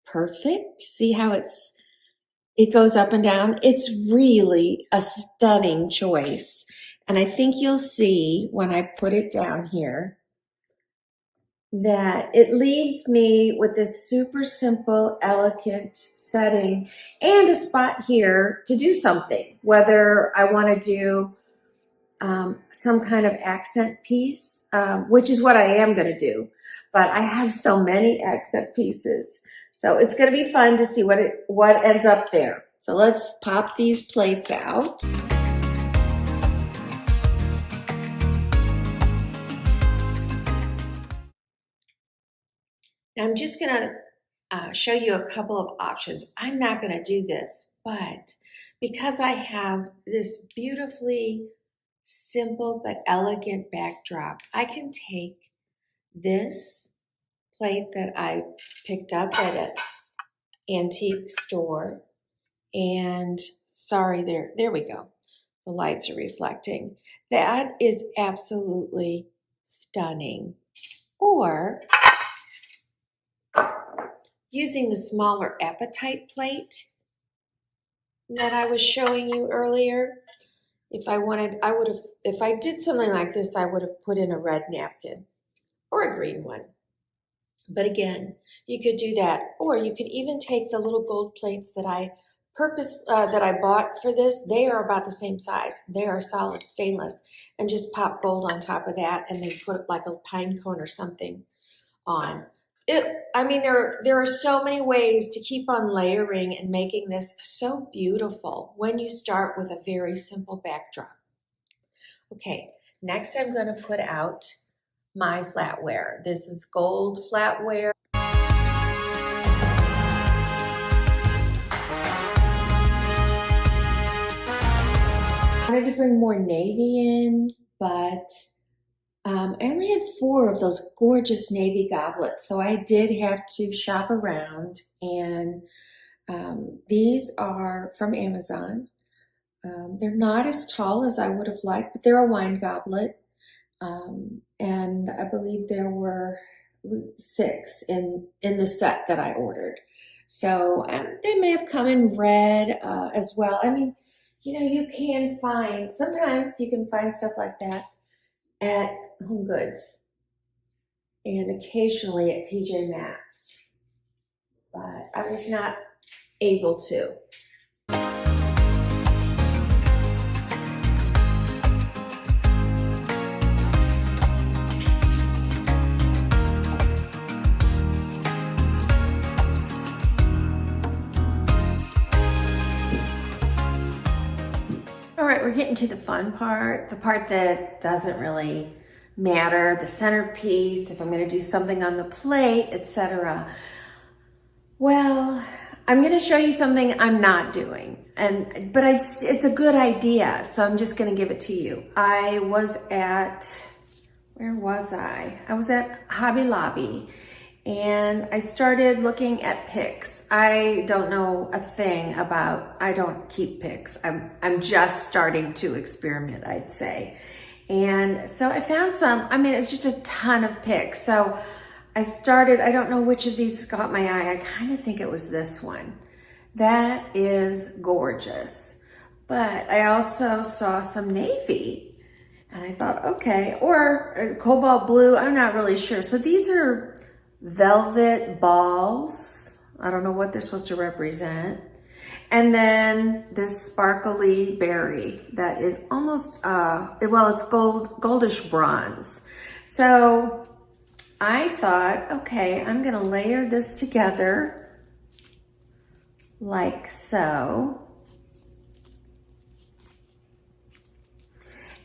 perfect. See how it goes up and down? It's really a stunning choice. And I think you'll see when I put it down here that it leaves me with this super simple, elegant setting and a spot here to do something, whether I want to do some kind of accent piece, which is what I am going to do, but I have so many accent pieces. So it's going to be fun to see what ends up there. So let's pop these plates out. I'm just going to show you a couple of options. I'm not going to do this, but because I have this beautifully simple but elegant backdrop, I can take this plate that I picked up at an antique store, and sorry, there we go. The lights are reflecting. That is absolutely stunning. Or using the smaller appetite plate that I was showing you earlier. If I wanted, if I did something like this, I would have put in a red napkin or a green one. But again, you could do that, or you could even take the little gold plates that I bought for this. They are about the same size. They are solid stainless, and just pop gold on top of that, and then put like a pine cone or something on. I mean, there are so many ways to keep on layering and making this so beautiful when you start with a very simple backdrop. Okay, next I'm going to put out my flatware. This is gold flatware. I wanted to bring more navy in, but I only had 4 of those gorgeous navy goblets, so I did have to shop around, and these are from Amazon. They're not as tall as I would have liked, but they're a wine goblet, and I believe there were 6 in the set that I ordered. So they may have come in red as well. I mean, you know, sometimes you can find stuff like that at Home Goods and occasionally at TJ Maxx, but I was not able to. All right, we're getting to the fun part, the part that doesn't really matter, the centerpiece, if I'm going to do something on the plate, etc. Well, I'm going to show you something I'm not doing, but it's a good idea, so I'm just going to give it to you. I was at Hobby Lobby, and I started looking at picks. I don't know a thing I don't keep picks. I'm just starting to experiment, I'd say. And so I found some, I mean, it's just a ton of picks. So I don't know which of these caught my eye. I kind of think it was this one. That is gorgeous. But I also saw some navy, and I thought, okay, or cobalt blue, I'm not really sure. So these are velvet balls. I don't know what they're supposed to represent. And then this sparkly berry that is almost, it's goldish bronze. So I thought, okay, I'm gonna layer this together like so.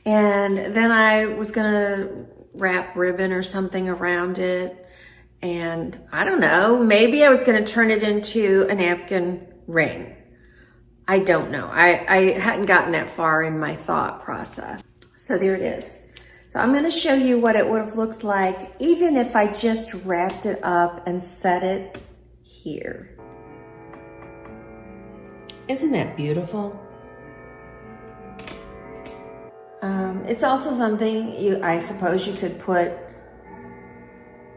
And then I was gonna wrap ribbon or something around it. And I don't know, maybe I was gonna turn it into a napkin ring. I don't know. I hadn't gotten that far in my thought process. So there it is. So I'm gonna show you what it would have looked like even if I just wrapped it up and set it here. Isn't that beautiful? It's also something I suppose you could put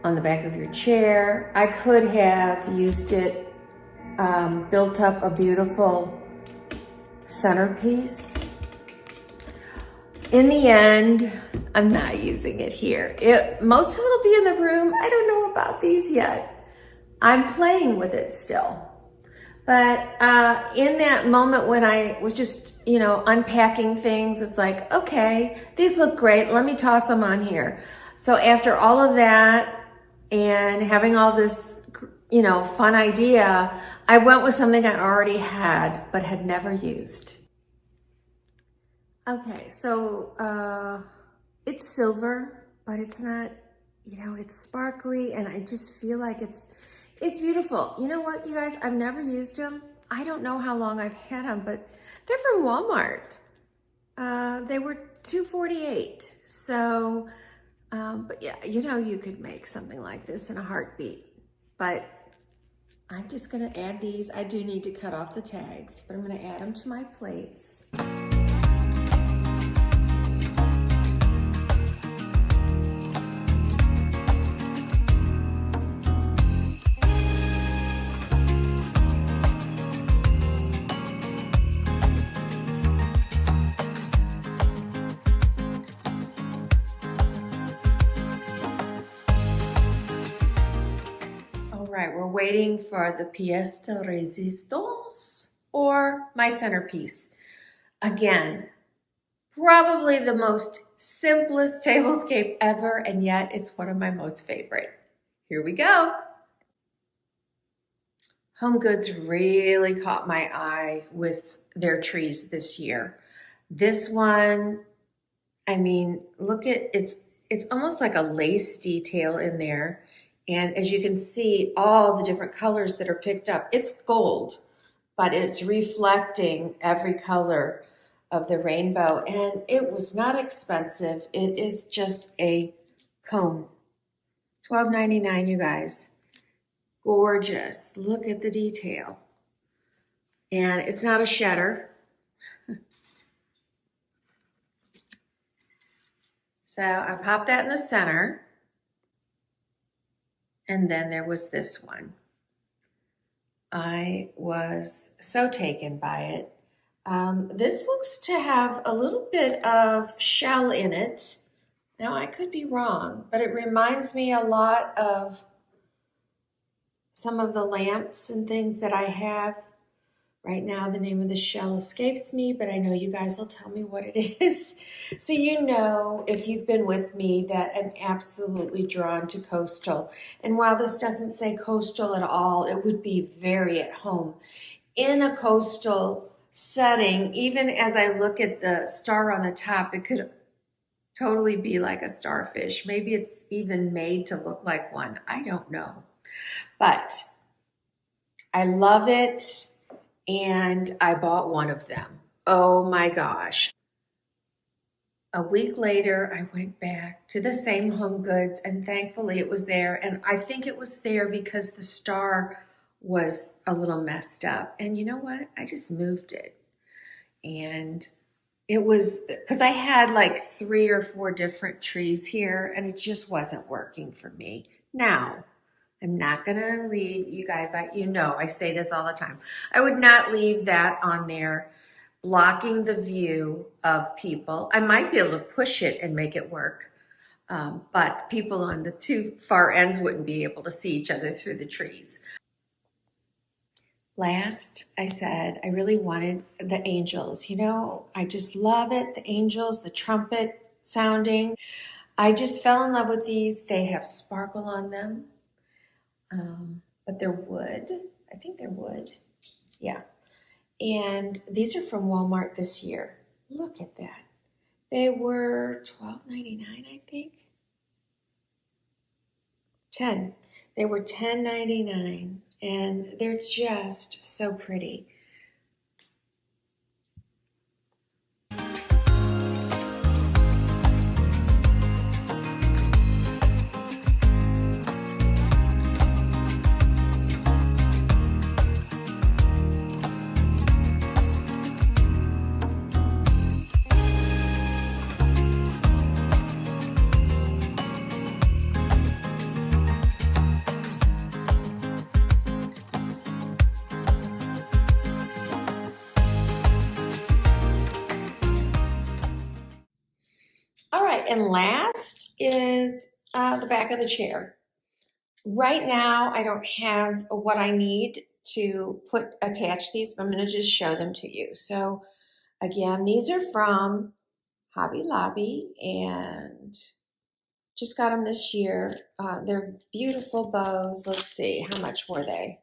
on the back of your chair. I could have used it, built up a beautiful centerpiece. In the end, I'm not using it here. Most of it will be in the room. I don't know about these yet. I'm playing with it still. But in that moment when I was just, unpacking things, it's like, okay, these look great. Let me toss them on here. So after all of that and having all this, fun idea, I went with something I already had but had never used. Okay, so it's silver, but it's not, it's sparkly, and I just feel like it's beautiful. You know what, you guys? I've never used them. I don't know how long I've had them, but they're from Walmart. They were $2.48. So, but yeah, you could make something like this in a heartbeat. But I'm just gonna add these. I do need to cut off the tags, but I'm gonna add them to my plates. right, we're waiting for the pièce de résistance or my centerpiece. Again, probably the most simplest tablescape ever, and yet it's one of my most favorite. Here we go. Home Goods really caught my eye with their trees this year. This one, I mean, look at it's almost like a lace detail in there. And as you can see, all the different colors that are picked up, it's gold, but it's reflecting every color of the rainbow. And it was not expensive. It is just a cone. $12.99, you guys. Gorgeous. Look at the detail. And it's not a shedder. So I popped that in the center. And then there was this one. I was so taken by it. This looks to have a little bit of shell in it. Now I could be wrong, but it reminds me a lot of some of the lamps and things that I have. Right now, the name of the shell escapes me, but I know you guys will tell me what it is. So you know, if you've been with me, that I'm absolutely drawn to coastal. And while this doesn't say coastal at all, it would be very at home. In a coastal setting, even as I look at the star on the top, it could totally be like a starfish. Maybe it's even made to look like one. I don't know. But I love it. And I bought one of them. Oh my gosh. A week later, I went back to the same Home Goods, and thankfully it was there. And I think it was there because the star was a little messed up. And you know what? I just moved it. And it was because I had like 3 or 4 different trees here, and it just wasn't working for me. Now, I'm not going to leave you guys. I say this all the time. I would not leave that on there blocking the view of people. I might be able to push it and make it work. But people on the 2 far ends wouldn't be able to see each other through the trees. Last, I said I really wanted the angels. I just love it. The angels, the trumpet sounding. I just fell in love with these. They have sparkle on them. But they're wood. I think they're wood. Yeah. And these are from Walmart this year. Look at that. They were $12.99, I think. 10. They were $10.99, and they're just so pretty. All right, and last is the back of the chair. Right now, I don't have what I need to attach these, but I'm going to just show them to you. So again, these are from Hobby Lobby, and just got them this year. They're beautiful bows. Let's see, how much were they?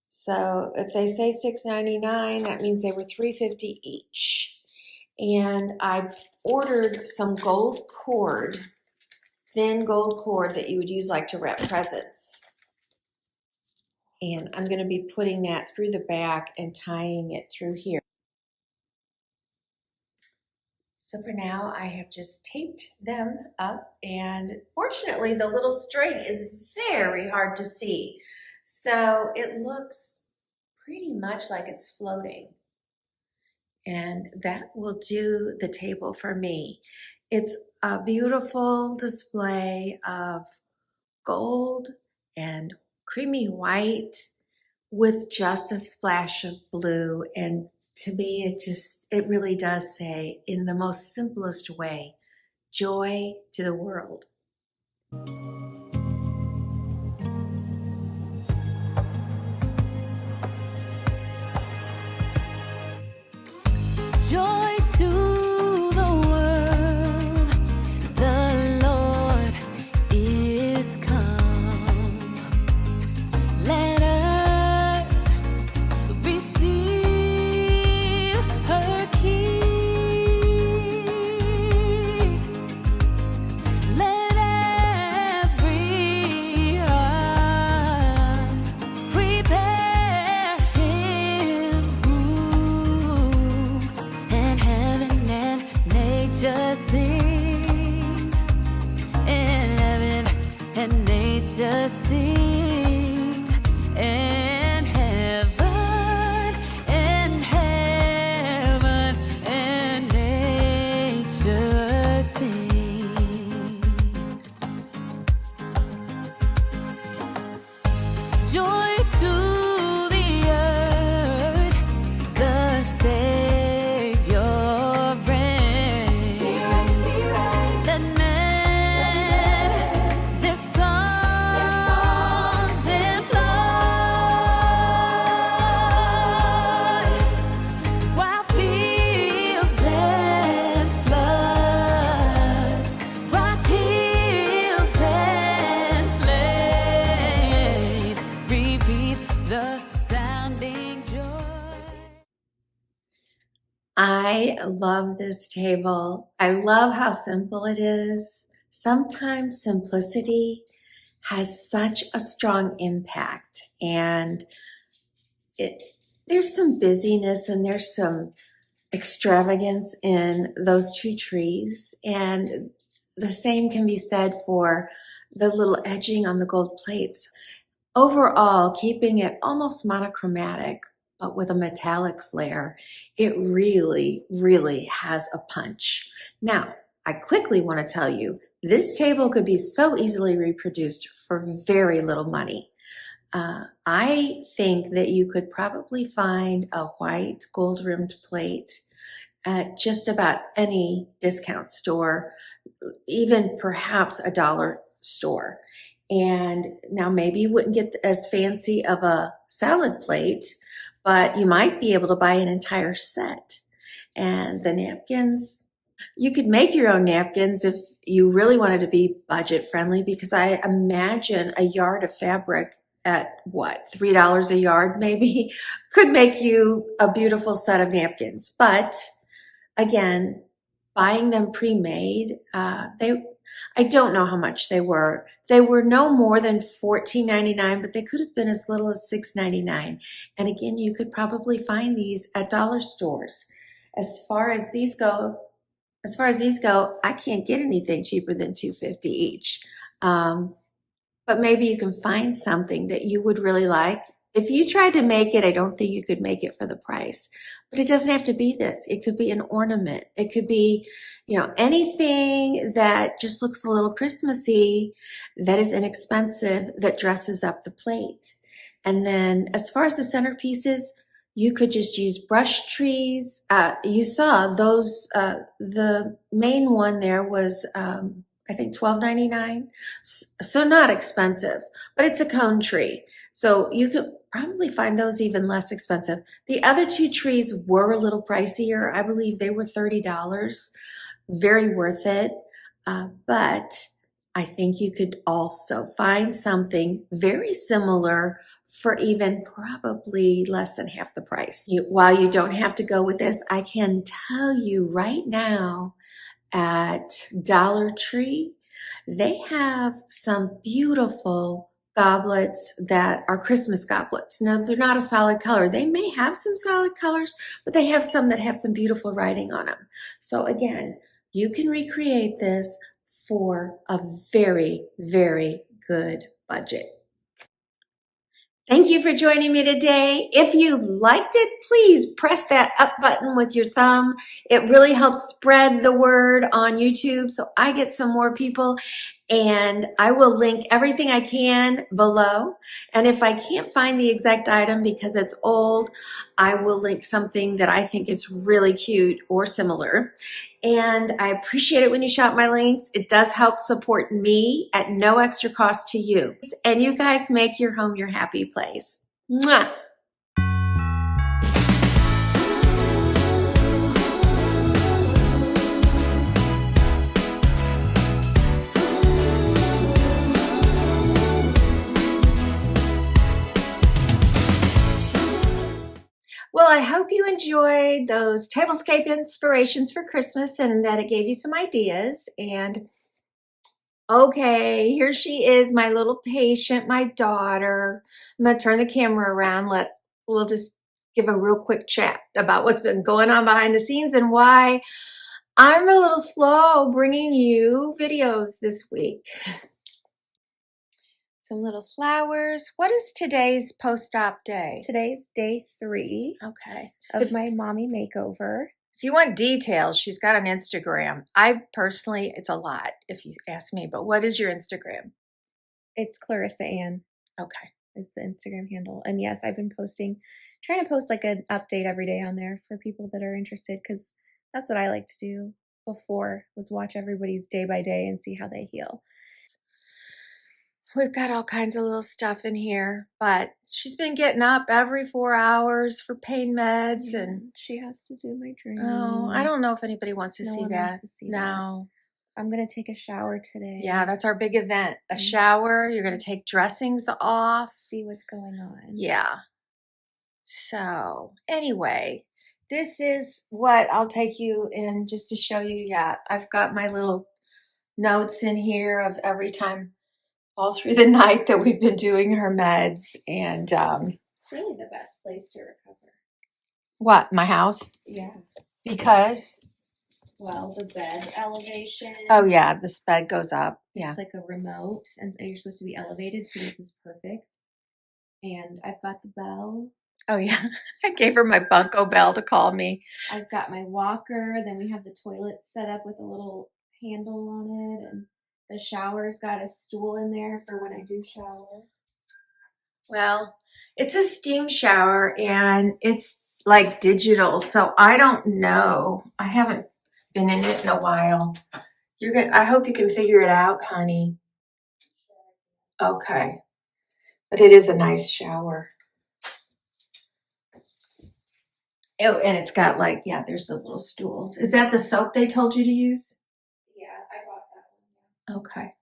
So if they say $6.99, that means they were $3.50 each. And I ordered some gold cord, thin gold cord that you would use like to wrap presents. And I'm going to be putting that through the back and tying it through here. So for now, I have just taped them up, and fortunately the little string is very hard to see. So it looks pretty much like it's floating. And that will do the table for me. It's a beautiful display of gold and creamy white with just a splash of blue. And to me, it really does say, in the most simplest way, joy to the world. and heaven and nature sing. Joy to the earth, the Savior reigns. Let men their songs employ, while fields and floods, rocks, hills, and plains repeat the sounding joy. I love this table. I love how simple it is. Sometimes simplicity has such a strong impact, and there's some busyness and there's some extravagance in those two trees, and the same can be said for the little edging on the gold plates. Overall, keeping it almost monochromatic, but with a metallic flair, it really, really has a punch. Now, I quickly want to tell you, this table could be so easily reproduced for very little money. I think that you could probably find a white gold-rimmed plate at just about any discount store, even perhaps a dollar store. And now maybe you wouldn't get as fancy of a salad plate, but you might be able to buy an entire set. And the napkins, you could make your own napkins if you really wanted to be budget friendly, because I imagine a yard of fabric at what, $3 a yard maybe, could make you a beautiful set of napkins. But again, buying them pre-made, I don't know how much they were. They were no more than $14.99, but they could have been as little as $6.99. And again, you could probably find these at dollar stores. As far as these go, I can't get anything cheaper than $2.50 each. But maybe you can find something that you would really like. If you tried to make it, I don't think you could make it for the price. But it doesn't have to be this. It could be an ornament. It could be, anything that just looks a little Christmassy, that is inexpensive, that dresses up the plate. And then as far as the centerpieces, you could just use brush trees. You saw those, the main one there was, I think $12.99. So not expensive, but it's a cone tree. So you could probably find those even less expensive. The other two trees were a little pricier. I believe they were $30. Very worth it. But I think you could also find something very similar for even probably less than half the price. While you don't have to go with this, I can tell you right now at Dollar Tree, they have some beautiful goblets that are Christmas goblets. Now, they're not a solid color. They may have some solid colors, but they have some that have some beautiful writing on them. So again, you can recreate this for a very, very good budget. Thank you for joining me today. If you liked it, please press that up button with your thumb. It really helps spread the word on YouTube so I get some more people. And I will link everything I can below. And if I can't find the exact item because it's old, I will link something that I think is really cute or similar. And I appreciate it when you shop my links. It does help support me at no extra cost to you. And you guys make your home your happy place. Mwah! Well, I hope you enjoyed those tablescape inspirations for Christmas and that it gave you some ideas. And okay, here she is, my little patient, my daughter. I'm going to turn the camera around. We'll just give a real quick chat about what's been going on behind the scenes and why I'm a little slow bringing you videos this week. Some little flowers. What is today's post-op day? Today's day 3 Okay. of my mommy makeover. If you want details, she's got an Instagram. I personally, it's a lot if you ask me, but what is your Instagram? It's Clarissa Ann Okay. is the Instagram handle. And yes, I've been trying to post like an update every day on there for people that are interested, because that's what I like to do before, was watch everybody's day by day and see how they heal. We've got all kinds of little stuff in here, but she's been getting up every 4 hours for pain meds, and she has to do my drains. oh, I don't know if anybody wants to No see one that. wants to see No. I'm gonna take a shower today. Yeah, that's our big event. A shower. You're gonna take dressings off. See what's going on. Yeah. So anyway, this is what I'll take you in just to show you. Yeah, I've got my little notes in here of every time all through the night that we've been doing her meds. And it's really the best place to recover. What, my house? Yeah. Because? Well, the bed elevation. Oh yeah, this bed goes up. Yeah. It's like a remote, and you're supposed to be elevated, so this is perfect. And I've got the bell. Oh yeah, I gave her my Bunko bell to call me. I've got my walker. Then we have the toilet set up with a little handle on it, and the shower's got a stool in there for when I do shower. Well, it's a steam shower and it's like digital, so I don't know. I haven't been in it in a while. I hope you can figure it out, honey. Okay. But it is a nice shower. Oh, and it's got like, yeah, there's the little stools. Is that the soap they told you to use? Yeah, I bought that one. Okay.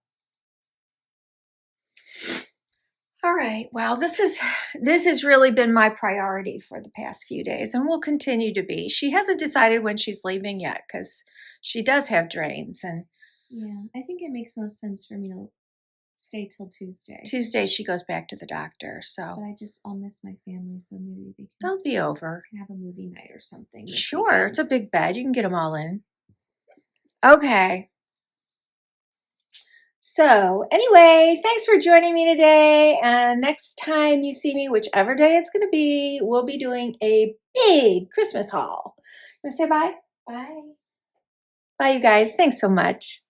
All right. Well, this has really been my priority for the past few days, and will continue to be. She hasn't decided when she's leaving yet, because she does have drains, and yeah, I think it makes most sense for me to stay till Tuesday. Tuesday she goes back to the doctor. So, but I'll miss my family, so maybe they'll be over. Can have a movie night or something. Sure, it's a big bed. You can get them all in. Okay. So anyway, thanks for joining me today. And next time you see me, whichever day it's going to be, we'll be doing a big Christmas haul. You want to say bye? Bye. Bye, you guys. Thanks so much.